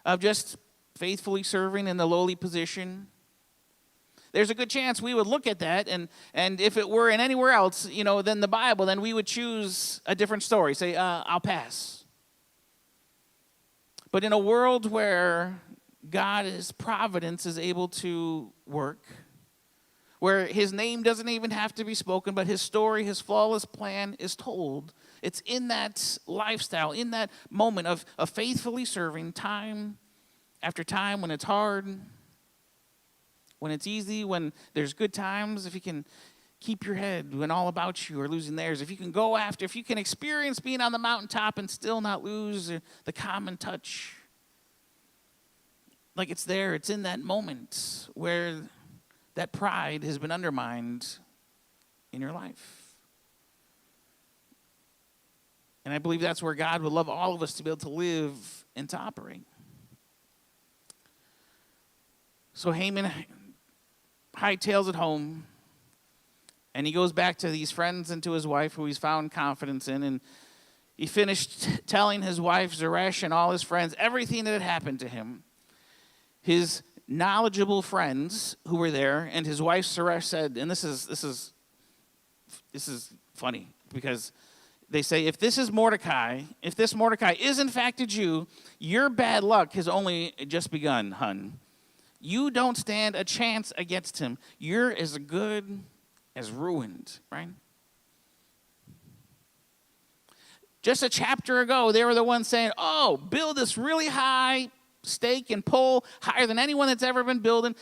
of just faithfully serving in the lowly position, there's a good chance we would look at that, and if it were in anywhere else, than the Bible, then we would choose a different story. Say, I'll pass. But in a world where God's providence is able to work, where his name doesn't even have to be spoken, but his story, his flawless plan is told, it's in that lifestyle, in that moment of faithfully serving time after time when it's hard, when it's easy, when there's good times, if you can keep your head when all about you are losing theirs, if you can go after, if you can experience being on the mountaintop and still not lose the common touch. Like it's there, it's in that moment where that pride has been undermined in your life. And I believe that's where God would love all of us to be able to live and to operate. So Haman hightails it home, and he goes back to these friends and to his wife who he's found confidence in, and he finished telling his wife Zeresh and all his friends everything that had happened to him. His knowledgeable friends who were there, and his wife Zeresh said, and this is funny, because they say, if this Mordecai is in fact a Jew, your bad luck has only just begun, hun. You don't stand a chance against him. You're as good as ruined, right? Just a chapter ago, they were the ones saying, build this really high stake and pole, higher than anyone that's ever been building.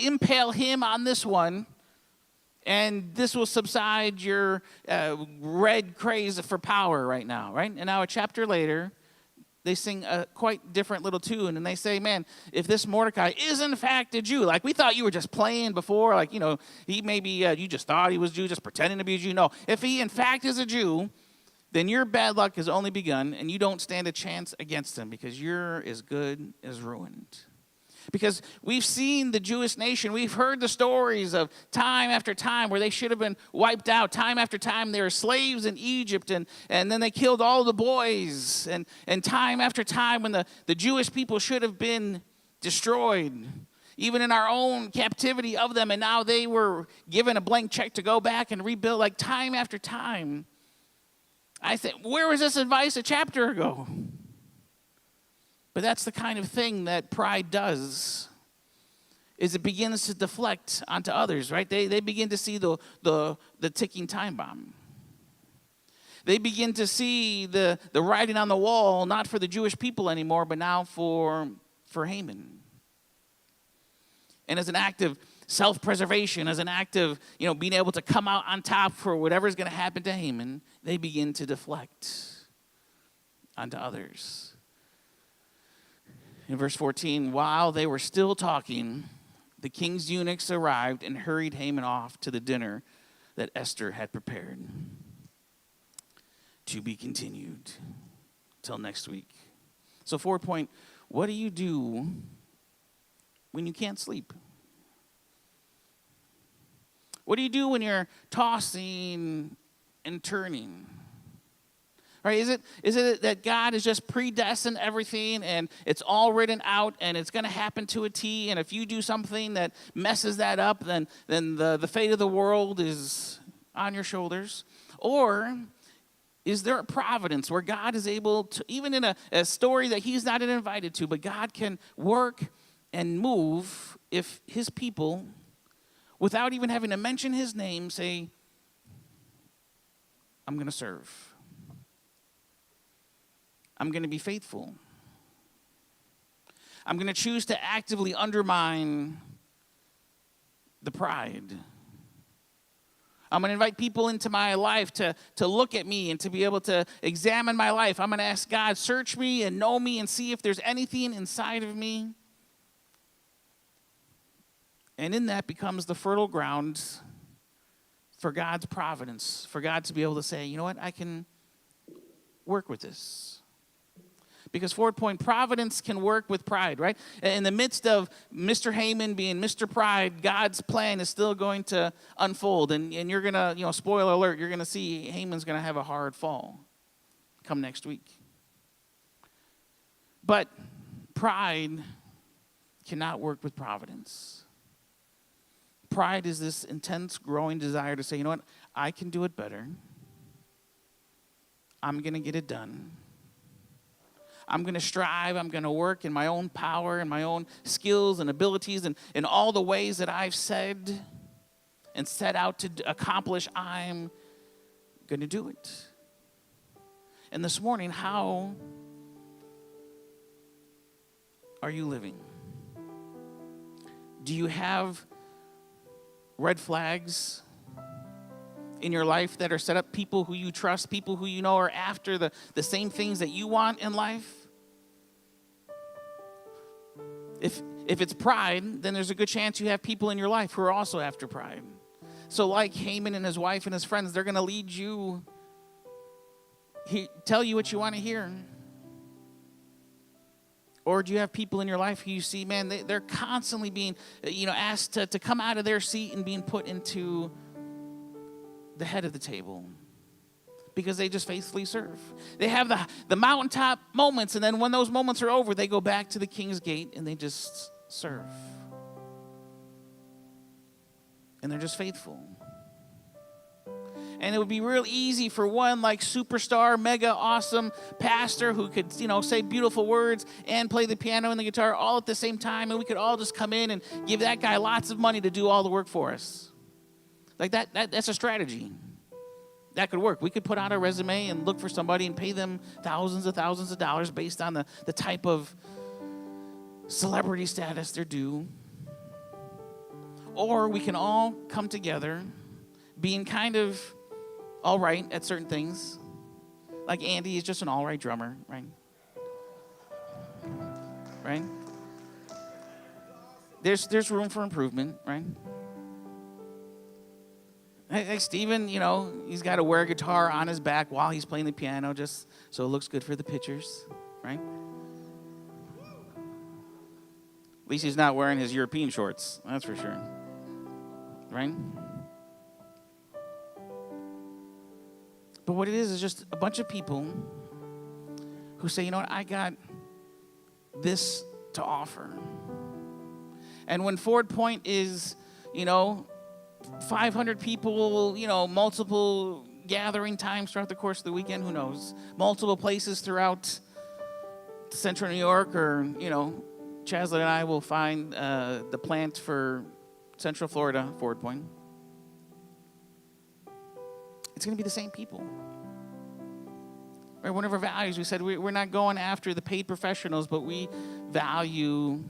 Impale him on this one, and this will subside your red craze for power right now, right? And now a chapter later, they sing a quite different little tune, and they say, man, if this Mordecai is in fact a Jew, like we thought you were just playing before, like, he maybe, you just thought he was Jew, just pretending to be a Jew. No, if he in fact is a Jew, then your bad luck has only begun, and you don't stand a chance against him, because you're as good as ruined. Because we've seen the Jewish nation, we've heard the stories of time after time where they should have been wiped out. Time after time they were slaves in Egypt, and then they killed all the boys. And time after time when the Jewish people should have been destroyed, even in our own captivity of them, and now they were given a blank check to go back and rebuild, like time after time. I think, where was this advice a chapter ago? But that's the kind of thing that pride does, is it begins to deflect onto others, right? They begin to see the ticking time bomb. They begin to see the writing on the wall, not for the Jewish people anymore, but now for Haman. And as an act of self-preservation, as an act of being able to come out on top for whatever's going to happen to Haman, they begin to deflect onto others. In verse 14, while they were still talking, the king's eunuchs arrived and hurried Haman off to the dinner that Esther had prepared. To be continued till next week. So forward point, what do you do when you can't sleep? What do you do when you're tossing and turning? Right? Is it that God has just predestined everything and it's all written out and it's going to happen to a T, and if you do something that messes that up, then the fate of the world is on your shoulders? Or is there a providence where God is able to, even in a story that he's not invited to, but God can work and move if his people, without even having to mention his name, say, I'm going to serve. I'm going to be faithful. I'm going to choose to actively undermine the pride. I'm going to invite people into my life to look at me and to be able to examine my life. I'm going to ask God, search me and know me and see if there's anything inside of me. And in that becomes the fertile ground for God's providence, for God to be able to say, you know what, I can work with this. Because forward point, providence can work with pride, right? In the midst of Mr. Haman being Mr. Pride, God's plan is still going to unfold. And you're going to, spoiler alert, you're going to see Haman's going to have a hard fall come next week. But pride cannot work with providence. Pride is this intense, growing desire to say, you know what, I can do it better. I'm going to get it done. I'm going to strive, I'm going to work in my own power and my own skills and abilities and in all the ways that I've said and set out to accomplish, I'm going to do it. And this morning, how are you living? Do you have red flags in your life that are set up, people who you trust, people who you know are after the same things that you want in life? If it's pride, then there's a good chance you have people in your life who are also after pride. So like Haman and his wife and his friends, they're going to lead you, tell you what you want to hear. Or do you have people in your life who you see, man, they're constantly being, asked to come out of their seat and being put into the head of the table because they just faithfully serve. They have the mountaintop moments, and then when those moments are over, they go back to the king's gate and they just serve. And they're just faithful. And it would be real easy for one like superstar, mega awesome pastor who could, say beautiful words and play the piano and the guitar all at the same time, and we could all just come in and give that guy lots of money to do all the work for us. Like that's a strategy. That could work. We could put out a resume and look for somebody and pay them thousands of dollars based on the type of celebrity status they're due. Or we can all come together being kind of all right at certain things. Like Andy is just an all right drummer, right? right? There's room for improvement, right? Hey, Stephen, he's got to wear a guitar on his back while he's playing the piano just so it looks good for the pictures, right? At least he's not wearing his European shorts, that's for sure, right? But what it is just a bunch of people who say, I got this to offer. And when Ford Point is, 500 people, multiple gathering times throughout the course of the weekend, who knows? Multiple places throughout central New York, or, Chazlet and I will find the plant for Central Florida, Ford Point. It's going to be the same people. Right? One of our values, we said we're not going after the paid professionals, but we value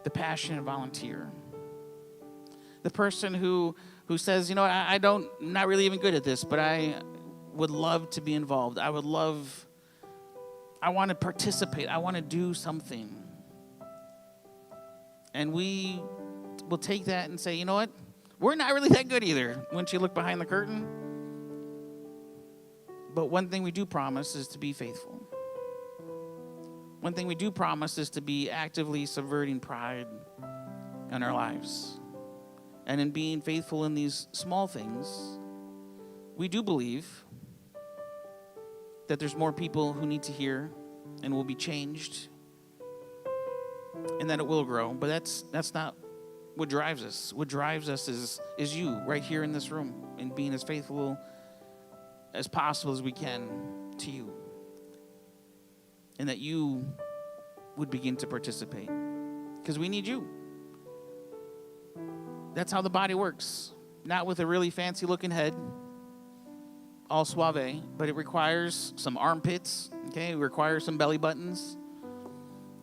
the passionate volunteer. The person who says, I'm not really even good at this, but I would love to be involved. I want to participate. I want to do something. And we will take that and say, you know what? We're not really that good either, once you look behind the curtain. But one thing we do promise is to be faithful. One thing we do promise is to be actively subverting pride in our lives. And in being faithful in these small things, we do believe that there's more people who need to hear and will be changed, and that it will grow. But that's not what drives us. What drives us is you right here in this room, and being as faithful as possible as we can to you, and that you would begin to participate, because we need you. That's how the body works. Not with a really fancy looking head, all suave, but it requires some armpits, okay? It requires some belly buttons.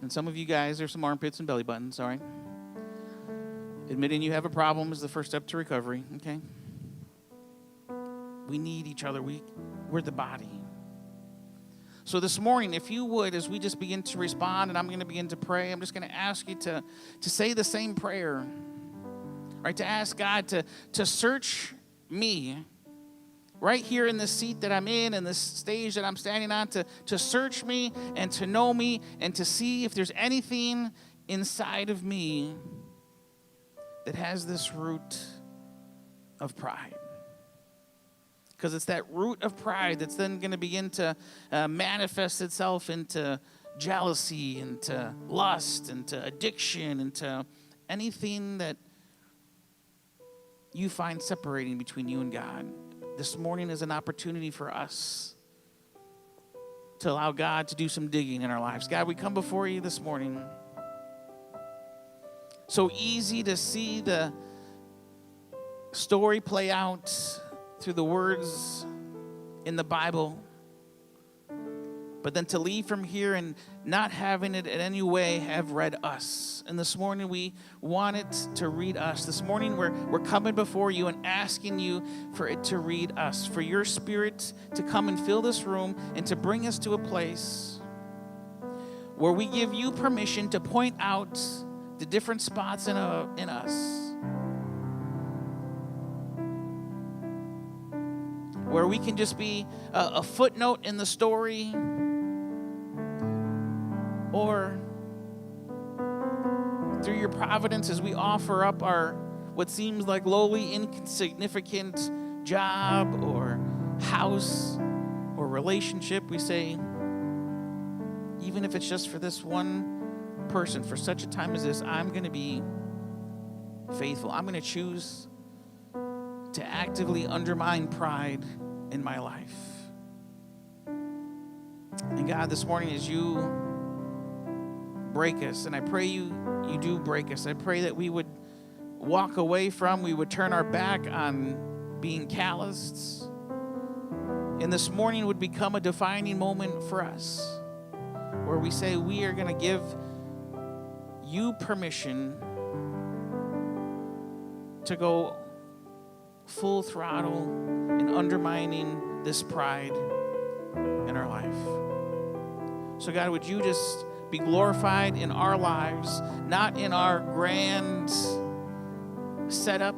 And some of you guys, there's some armpits and belly buttons, all right? Admitting you have a problem is the first step to recovery, okay? We need each other. We're the body. So this morning, if you would, as we just begin to respond, and I'm going to begin to pray, I'm just going to ask you to say the same prayer. Right, to ask God to search me right here in this seat that I'm in this stage that I'm standing on, to search me and to know me and to see if there's anything inside of me that has this root of pride. Because it's that root of pride that's then going to begin to manifest itself into jealousy, into lust, into addiction, into anything that you find separating between you and God. This morning is an opportunity for us to allow God to do some digging in our lives. God, we come before you this morning. So easy to see the story play out through the words in the Bible, but then to leave from here and not having it in any way have read us. And this morning we want it to read us. This morning we're coming before you and asking you for it to read us, for your Spirit to come and fill this room and to bring us to a place where we give you permission to point out the different spots in us, where we can just be a footnote in the story, or through your providence, as we offer up our what seems like lowly, insignificant job or house or relationship, we say, even if it's just for this one person, for such a time as this, I'm going to be faithful. I'm going to choose to actively undermine pride in my life. And God, this morning, as you break us, and I pray you do break us, I pray that we would walk away from, we would turn our back on being calloused, and this morning would become a defining moment for us, where we say we are going to give you permission to go full throttle in undermining this pride in our life. So God, would you just be glorified in our lives, not in our grand setup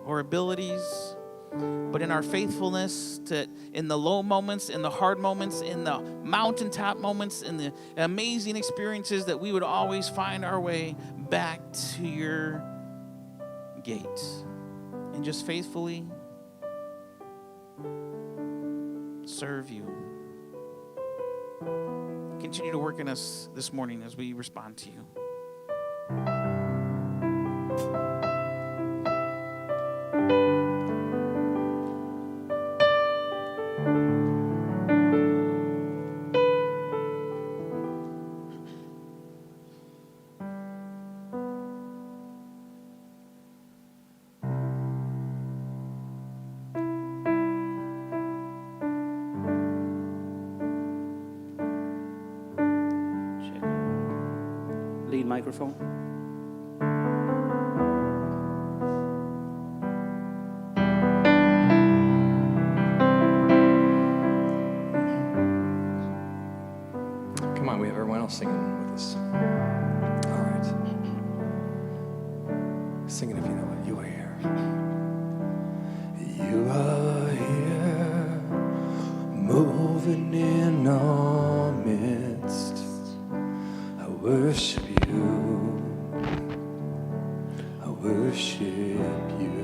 or abilities, but in our faithfulness to, in the low moments, in the hard moments, in the mountaintop moments, in the amazing experiences, that we would always find our way back to your gate and just faithfully serve you. Continue to work in us this morning as we respond to you. Lead microphone. Come on, we have everyone else singing with us. All right. Sing it if you know it. You are here. You are here, moving in our midst. I worship you. I worship you.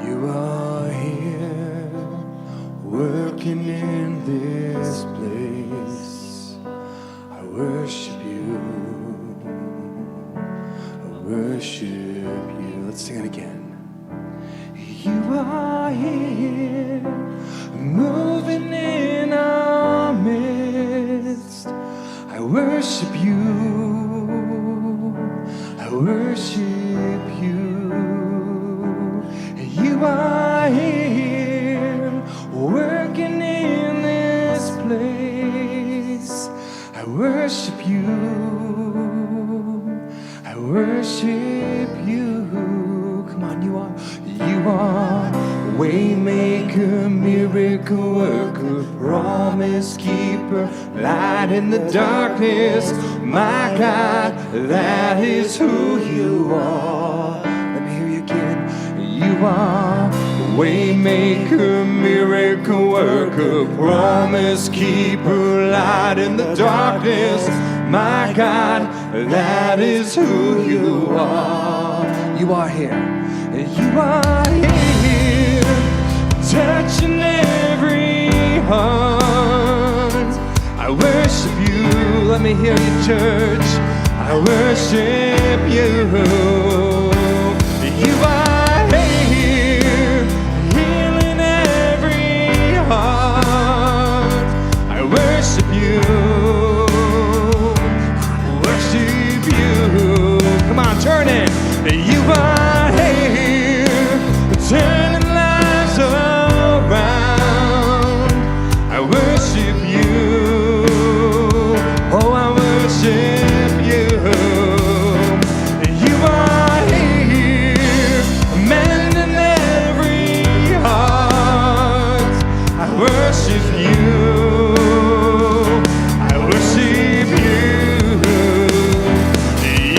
You are here, working in this place. I worship you. I worship you. Let's sing it again. You are here, moving in our midst. I worship you. I worship you. You are here, working in this place. I worship you. I worship you. Come on, you are waymaker, miracle worker, promise keeper, light in the darkness. My God, that is who you are. Let me hear you again. You are waymaker, miracle worker, promise keeper, light in the darkness. My God, that is who you are. You are here. You are here, touching every heart. I worship you. Let me hear you, church. I worship you. You are here, healing every heart. I worship you. I worship you. Come on, turn it. You are here, turning lives around. I worship you. Oh, I worship you. You are here, mending every heart. I worship you. I worship you.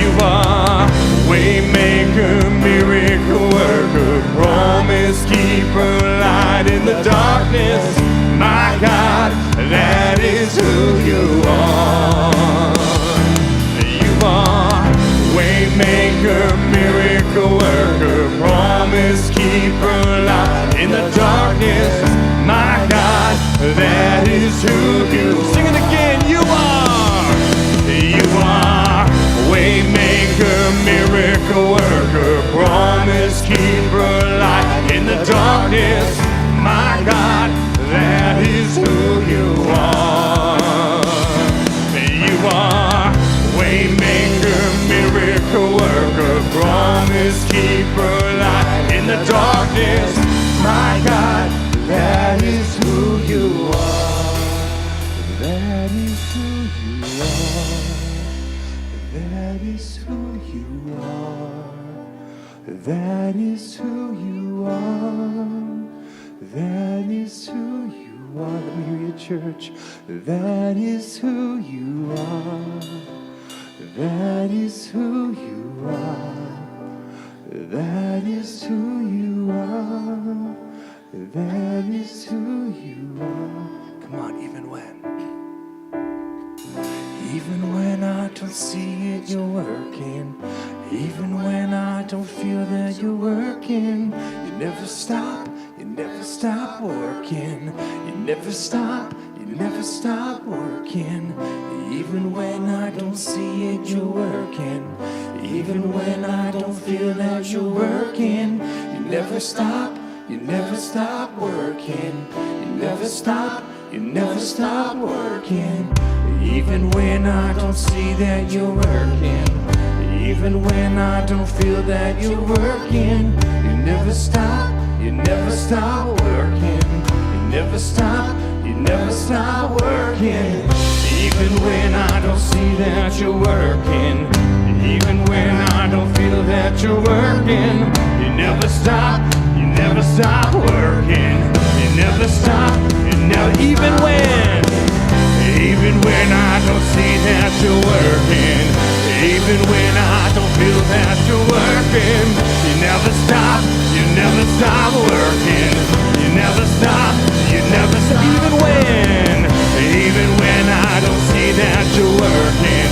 You are waymaker, miracle worker, promise keeper, light in the darkness. My God, that is who you are. You are waymaker, miracle worker, promise keeper, light in the darkness. My God, that is who you are. Sing it again. You are. You are waymaker, miracle worker, promise keeper, light in the darkness. My God, that is who you are. You are waymaker, miracle worker, promise keeper, light in the darkness. My God, that is who you are. That is who you are. That is who you are. That is who you are. That is who you are. Let me hear you, church. That is who you are. That is who you are. That is who you are. That is who you are. Come on, even when I don't see it, you're working. Even when I don't feel that you're working, you never stop working. You never stop working. Even when I don't see it, you're working. Even when I don't feel that you're working, you never stop working. You never stop working. Even when I don't see that you're working, even when I don't feel that you're working, you never stop working. You never stop working. Even when I don't see that you're working, even when I don't feel that you're working, you never stop working. You never stop, even when I don't see that you're working, even when I don't feel that you're working, you never stop working. You never stop, even when I don't see that you're working,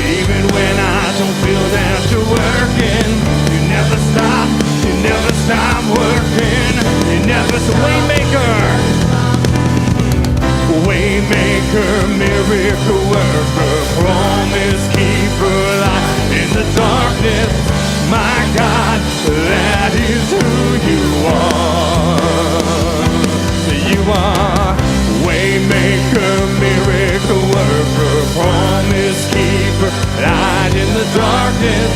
even when I don't feel that you're working, you never stop working. You never stop. Waymaker, miracle worker, promise keeper, light in the darkness. My God, that is who you are. You are waymaker, miracle worker, promise keeper, light in the darkness.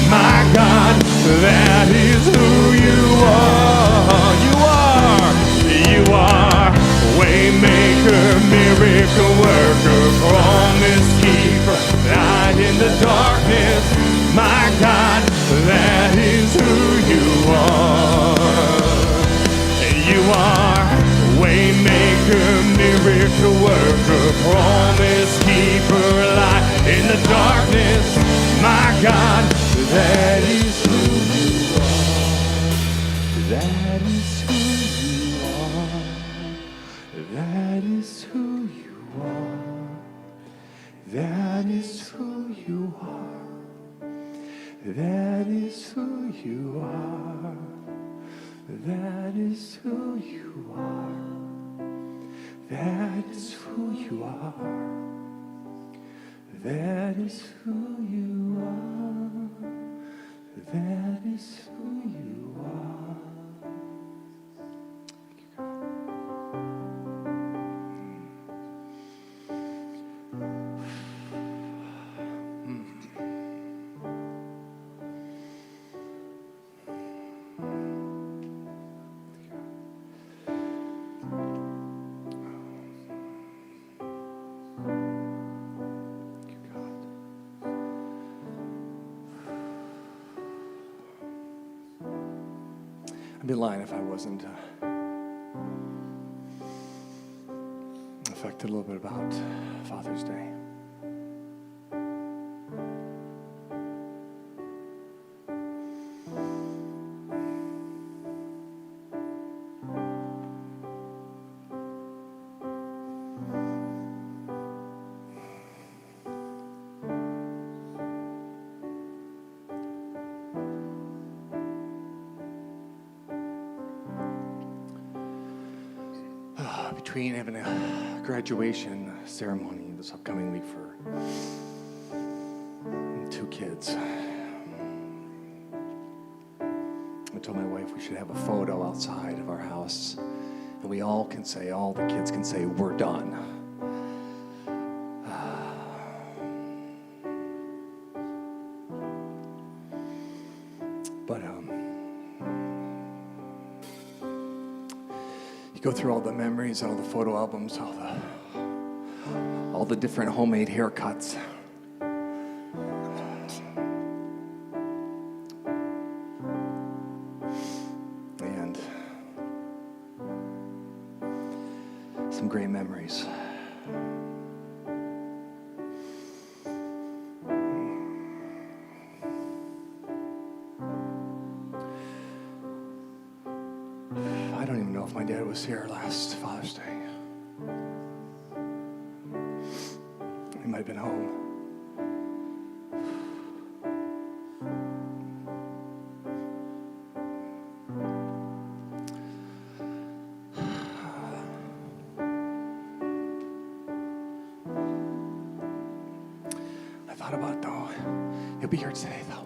My God, that is who you are. You are waymaker, miracle worker, promise keeper, light in the darkness. My God, that is who you are. You are waymaker, miracle worker, promise keeper, light in the darkness. My God, that is who you are. That is who you are. That is who you are. That is who you are. That is who you are. That is who you are. That is who you are. That is who you are. That is who you are. I'd be lying if I wasn't affected a little bit about Father's Day. Between having a graduation ceremony this upcoming week for 2 kids, I told my wife we should have a photo outside of our house, and we all can say, all the kids can say, we're done. But go through all the memories, all the photo albums, all the different homemade haircuts. And memories. I don't even know if my dad was here last Father's Day. He might have been home. I thought about it though. He'll be here today though.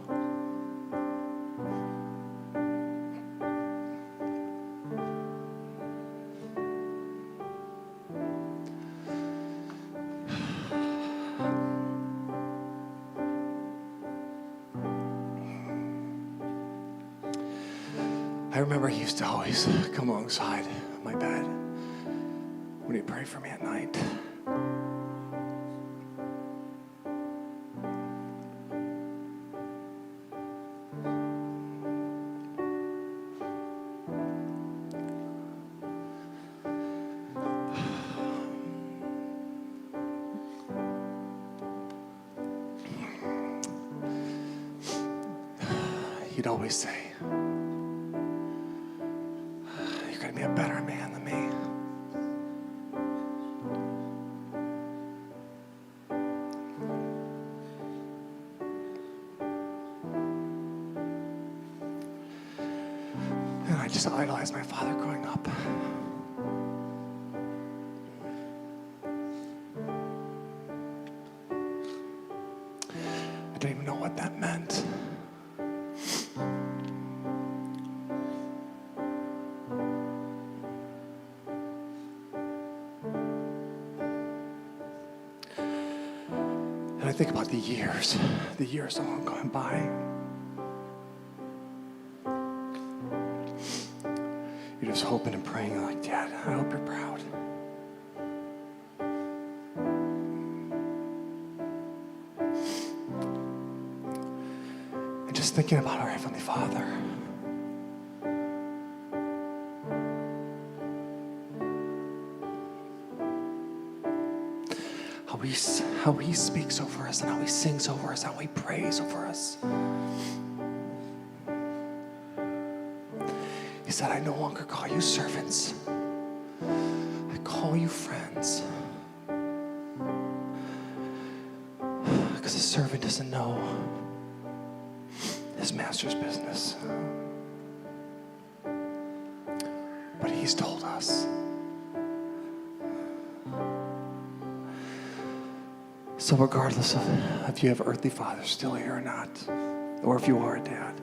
I remember he used to always come alongside my bed when he'd pray for me at night. He'd always say, "You're going to be a better man than me." And I just idolized my father growing up. I didn't even know what that meant. And I think about the years that have gone by. You're just hoping and praying like, "Dad, I hope you're proud." And just thinking about our Heavenly Father. How he speaks over us and how he sings over us, how he prays over us. He said, "I no longer call you servants. I call you friends." Because a servant doesn't know his master's business. But he's told us. So regardless of if you have earthly fathers still here or not, or if you are a dad,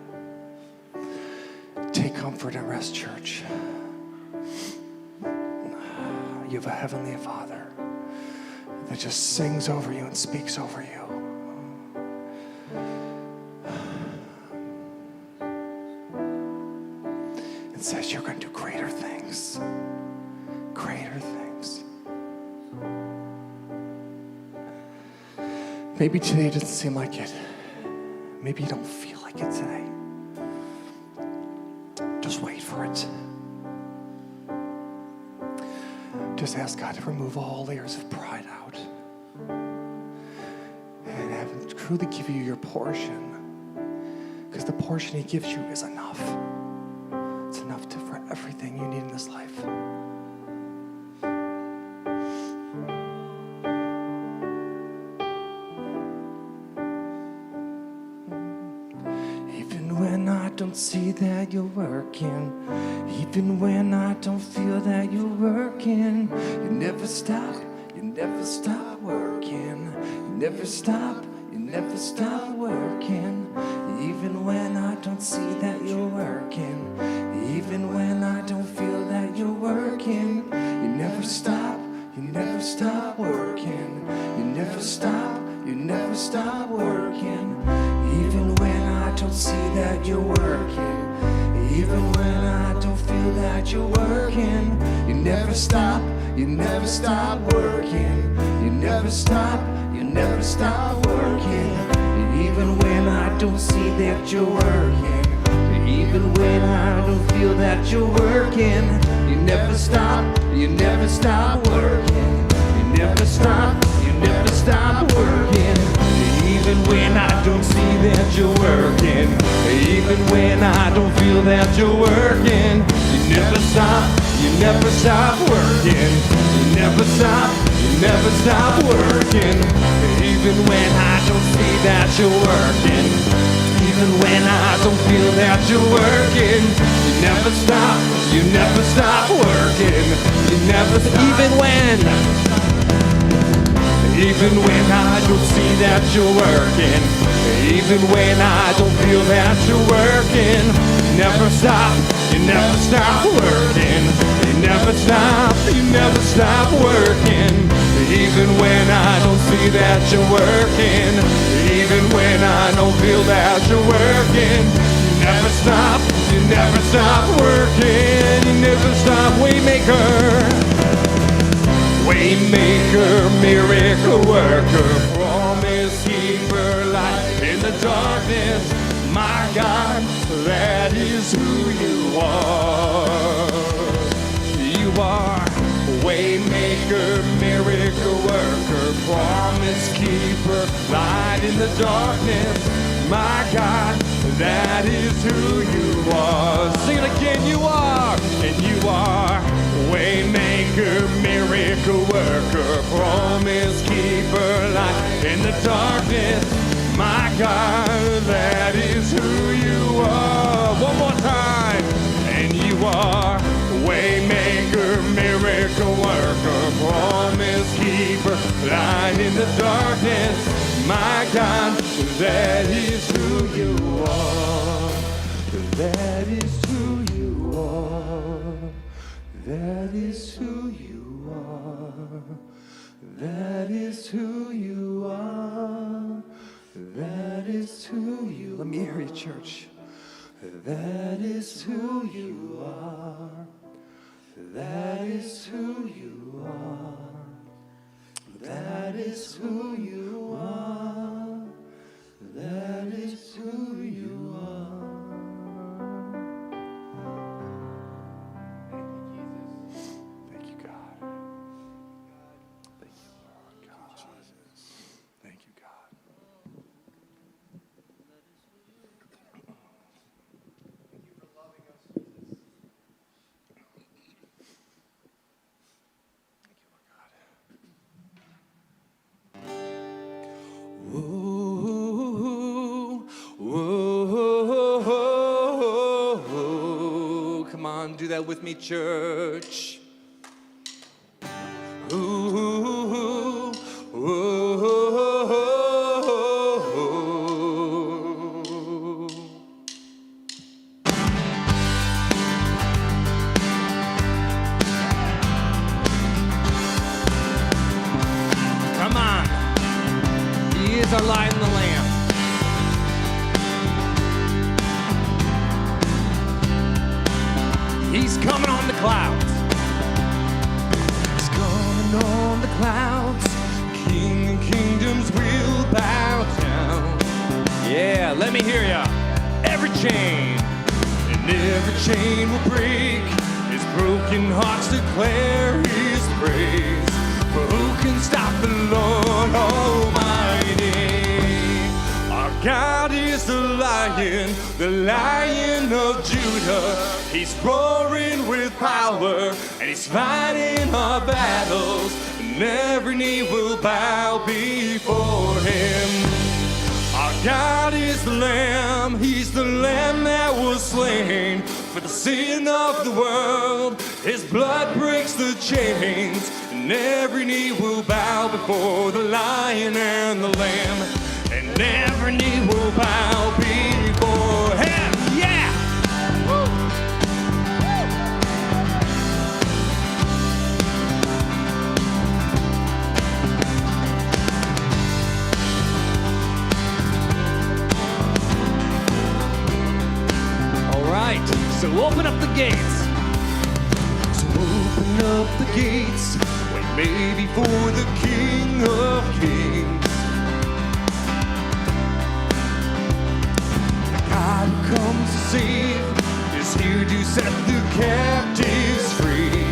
take comfort and rest, church. You have a heavenly Father that just sings over you and speaks over you. It says you're going to do greater things. Greater things. Maybe today it doesn't seem like it. Maybe you don't feel like it today. Just wait for it. Just ask God to remove all layers of pride out. And have Him truly give you your portion. Because the portion He gives you is enough. It's enough for everything you need in this life. Don't see that you're working, even when I don't feel that you're working. You never stop working. You never stop working. Even when I don't see that you're working, even when I don't feel that you're working. You never stop working. You never stop working. Even when I don't see that you're working, even when I don't feel that you're working. You never stop working. You never stop working. And even when I don't see that you're working, even even when I don't feel that you're working. You never stop working. You never stop working. Even when I don't see that you're working, even when I don't feel that you're working, you never stop working. You never stop working. Even when I don't see that you're working, even when I don't feel that you're working, you never stop working. You never stop. Even when I don't see that you're working, even when I don't feel that you're working, you never stop working. You never stop working. Even when I don't see that you're working, even when I don't feel that you're working, you never stop working. You never stop, Waymaker, miracle worker, promise keeper, light in the darkness. My God, that is who you are. You are waymaker, miracle worker, promise keeper, light in the darkness. My God, that is who you are. Sing it again, you are, and you are waymaker, miracle worker, promise keeper, light in the darkness. My God, that is who you are. One more time. And you are waymaker, miracle worker, promise keeper, light in the darkness. My God, that is who you are. That is who you are. That is who you are. That is who you are. That is who you are. Let me hear you, church. That is who you are. That is who you are. That is who you are. That is who you are. Thank you, God. Thank you, Lord God. Thank you, God. Whoa, come on, do that with me, church. Ooh, come on. He is our light in the lamp. He's coming on the clouds. He's coming on the clouds. King and kingdoms will bow down. Yeah, let me hear ya. Every chain and every chain will break. His broken hearts declare his praise. For who can stop the Lord Almighty? Our God is the Lion of Judah. He's roaring with power, and he's fighting our battles, and every knee will bow before him. Our God is the Lamb, he's the Lamb that was slain for the sin of the world. His blood breaks the chains, and every knee will bow before the Lion and the Lamb, and every knee will bow before him. Yeah! Woo! All right, so open up the gates. So open up the gates. Wait, maybe for the King of Kings. God who comes to save, set the captives free.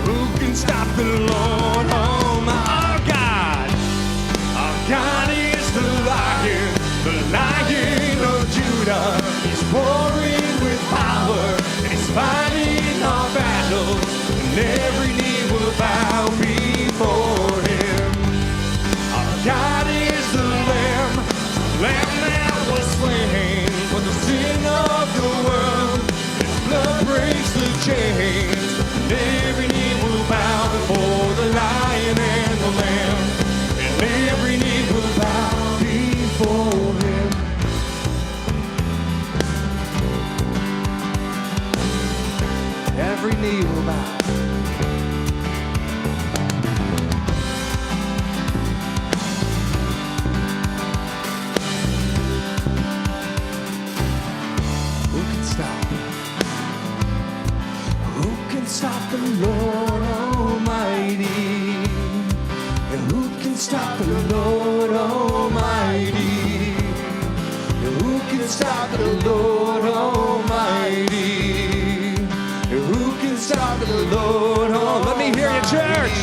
Who can stop the Lord? Oh, my God. Our God is the Lion of Judah. He's warring with power, and he's fighting our battles, and every knee will bow before him. Our God is the Lamb that was slain for the sin of the world. His blood breaks the chains, and every knee will bow before the Lion and the Lamb, and every knee will bow before him. Every knee will bow. Who can stop? Who can stop the Lord Almighty? And who can stop the Lord Almighty? And who can stop the Lord Almighty? And who can stop the Lord Almighty? Let me hear you, church.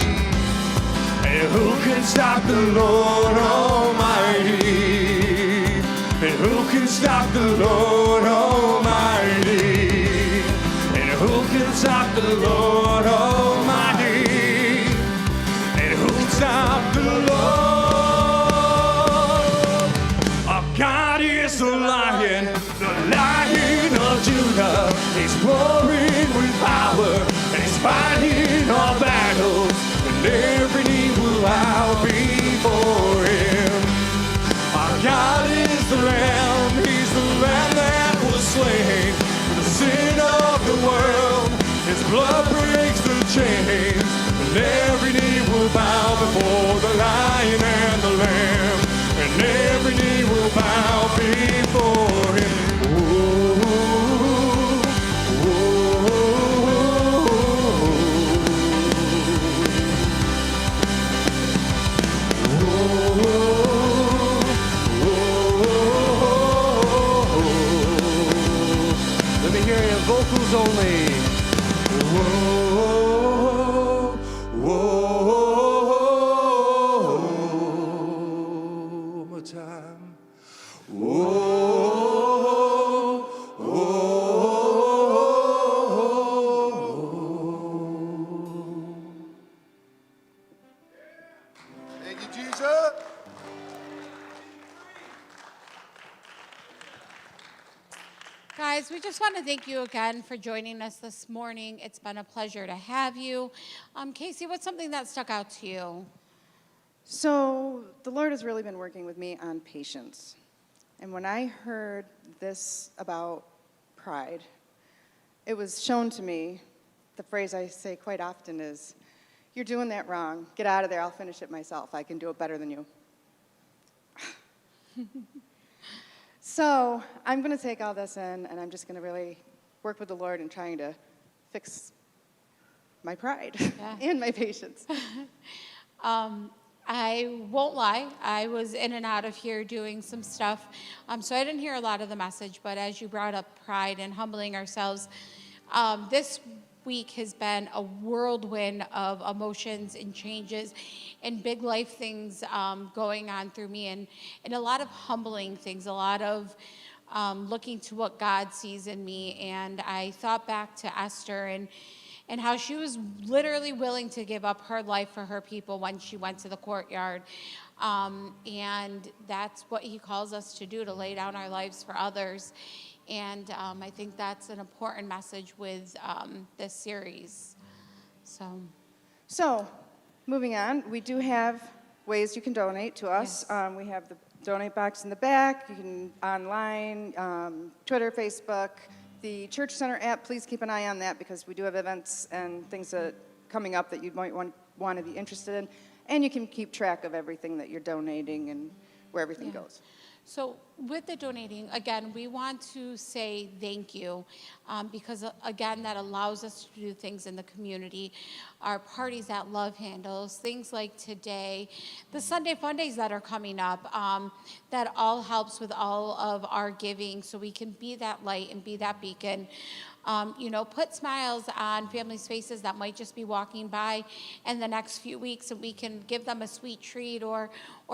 And who can stop the Lord Almighty? And who can stop the Lord Almighty? And who can stop the Lord Almighty? And who can stop the Lord? Our God is the Lion of Judah. He's roaring with power, and he's fighting our battles, and every knee will bow before him. Our God is the Lamb, he's the Lamb that was slain for the sin of the world. His blood breaks the chains, and every knee will bow before the Lion and the Lamb, and every knee will bow before him. Let me hear you, vocals only. Whoa, whoa, one more time. Whoa, whoa. Thank you, Jesus. Guys, we just want to thank you again for joining us this morning. It's been a pleasure to have you. Casey, what's something that stuck out to you? So the Lord has really been working with me on patience. And when I heard this about pride, it was shown to me, the phrase I say quite often is, "You're doing that wrong. Get out of there. I'll finish it myself. I can do it better than you." So I'm going to take all this in, and I'm just going to really work with the Lord in trying to fix my pride and my patience. I won't lie, I was in and out of here doing some stuff, so I didn't hear a lot of the message, but as you brought up pride and humbling ourselves, this week has been a whirlwind of emotions and changes and big life things going on through me, and a lot of humbling things, a lot of looking to what God sees in me. And I thought back to Esther and how she was literally willing to give up her life for her people when she went to the courtyard. And that's what he calls us to do, to lay down our lives for others. And I think that's an important message with this series. So, moving on, we do have ways you can donate to us. Yes. We have the donate box in the back. You can online, Twitter, Facebook, the Church Center app. Please keep an eye on that because we do have events and things that coming up that you might want to be interested in. And you can keep track of everything that you're donating and where everything goes. So with the donating, again, we want to say thank you because, again, that allows us to do things in the community. Our parties that Love handles, things like today, the Sunday Fun Days that are coming up, that all helps with all of our giving so we can be that light and be that beacon put smiles on families' faces that might just be walking by in the next few weeks, and we can give them a sweet treat or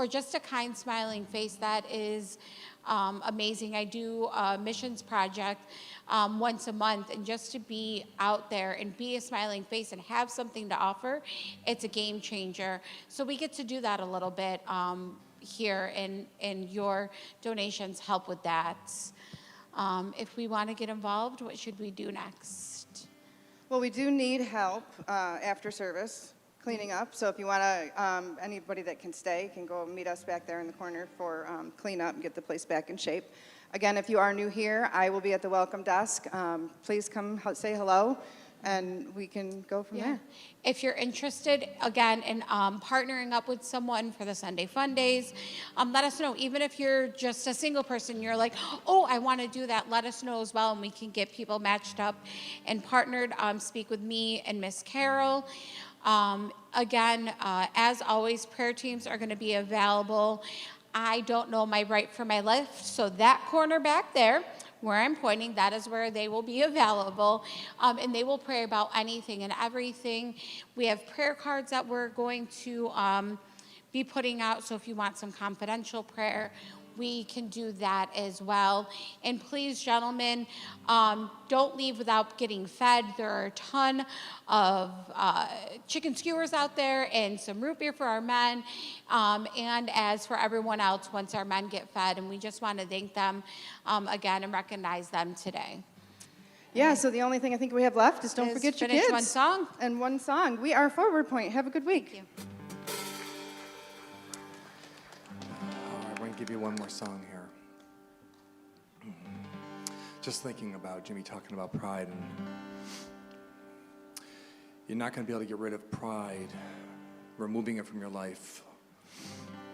just a kind smiling face that is amazing. I do a missions project once a month, and just to be out there and be a smiling face and have something to offer, it's a game changer. So we get to do that a little bit here, and your donations help with that. If we want to get involved, what should we do next? Well, we do need help after service cleaning up. So if you want to, anybody that can stay can go meet us back there in the corner for cleanup and get the place back in shape. Again, if you are new here, I will be at the welcome desk. Please come say hello, and we can go from there. If you're interested, again, in partnering up with someone for the Sunday Fun Days, let us know. Even if you're just a single person, you're like, oh, I want to do that, let us know as well, and we can get people matched up and partnered. Speak with me and Miss Carol. Again, as always, prayer teams are going to be available. I don't know my right from my left, so that corner back there, where I'm pointing, that is where they will be available, and they will pray about anything and everything. We have prayer cards that we're going to be putting out, so if you want some confidential prayer, we can do that as well. And please, gentlemen, don't leave without getting fed. There are a ton of chicken skewers out there and some root beer for our men, and as for everyone else once our men get fed. And we just want to thank them again and recognize them today. Yeah, so the only thing I think we have left is don't forget your kids. Finish one song. And one song. We are Forward Point. Have a good week. Thank you. I'm going to give you one more song here. Just thinking about Jimmy talking about pride, and you're not going to be able to get rid of pride, removing it from your life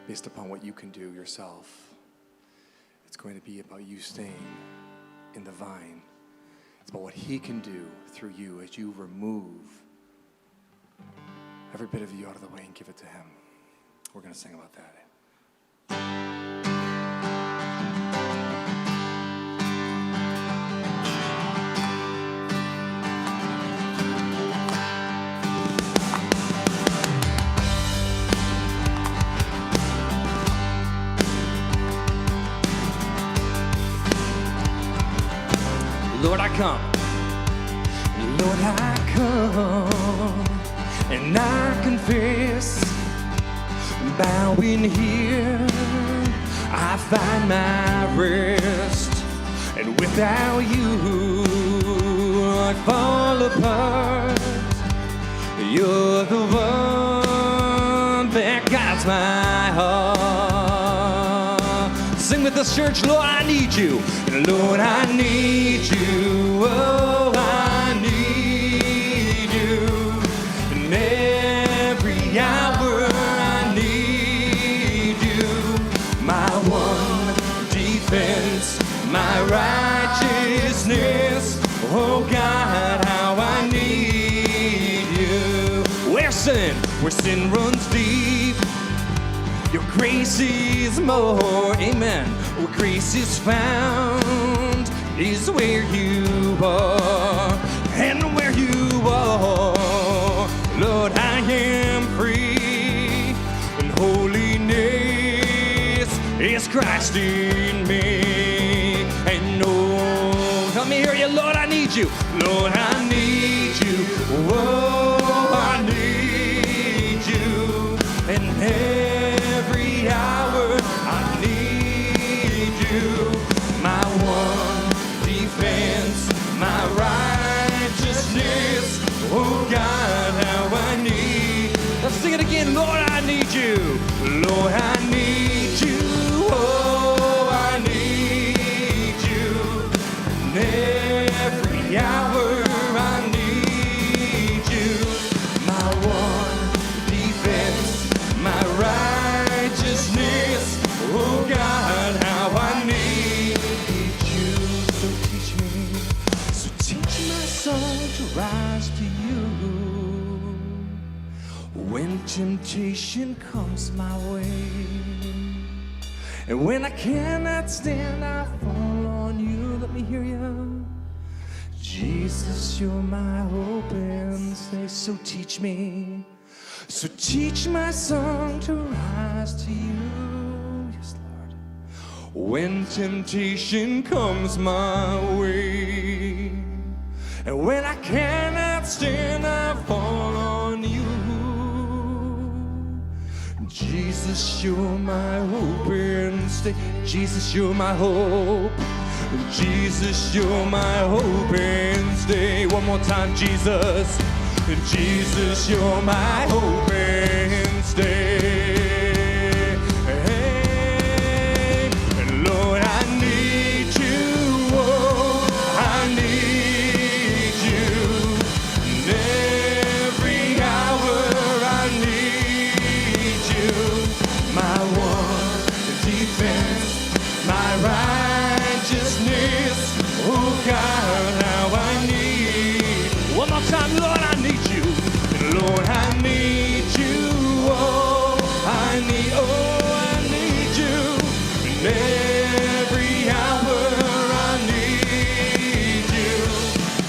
based upon what you can do yourself. It's going to be about you staying in the vine. It's about what he can do through you as you remove every bit of you out of the way and give it to him. We're going to sing about that. Lord, I come. Lord, I come. And I confess, bowing here, I find my rest. And without you, I fall apart. You're the one that guides my heart. Sing with us, church. Lord, I need you. Lord, I need you. Oh, I need you. And every hour I need you. My one defense, my righteousness. Oh, God, how I need you. Where sin runs deep, your grace is more. Amen. Where grace is found is where you are. And where you are, Lord, I am free. And holiness is Christ in me. And oh, let me hear you, Lord, I need you. Lord, I need you. Oh, I need you. And every hour I need you. My one defense, my righteousness. Oh God, how I need. Let's sing it again. Lord, I need you. Lord, I need you. Oh, I need you. And every hour I need you. My one defense, my righteousness. Oh God, how I need you. So teach my soul to rise to you. When temptation comes my way, and when I cannot stand, I fall on you. Let me hear you. Jesus, you're my hope and stay. So teach me. So teach my song to rise to you. Yes, Lord. When temptation comes my way, and when I cannot stand, I fall on you. Jesus, you're my hope and stay. Jesus, you're my hope. Jesus, you're my hope and stay. One more time, Jesus. Jesus, you're my hope and stay. Hey, Lord, I need you. Oh, I need you. And every hour I need you. My one defense, my righteousness. Oh God, how I need. One more time, Lord, I need you. Lord, I need you. Oh, I need you. And every hour I need you.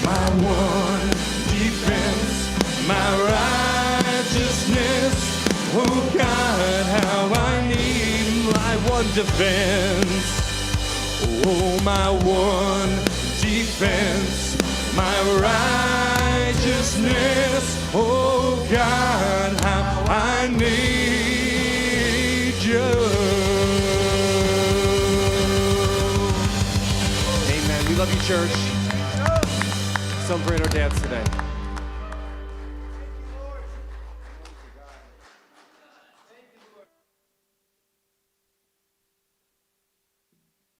My one defense, my righteousness. Oh God, how I need my one defense. Oh, my one defense, my righteousness. Oh God, how I need you. Amen. We love you, church. Celebrate our dads today.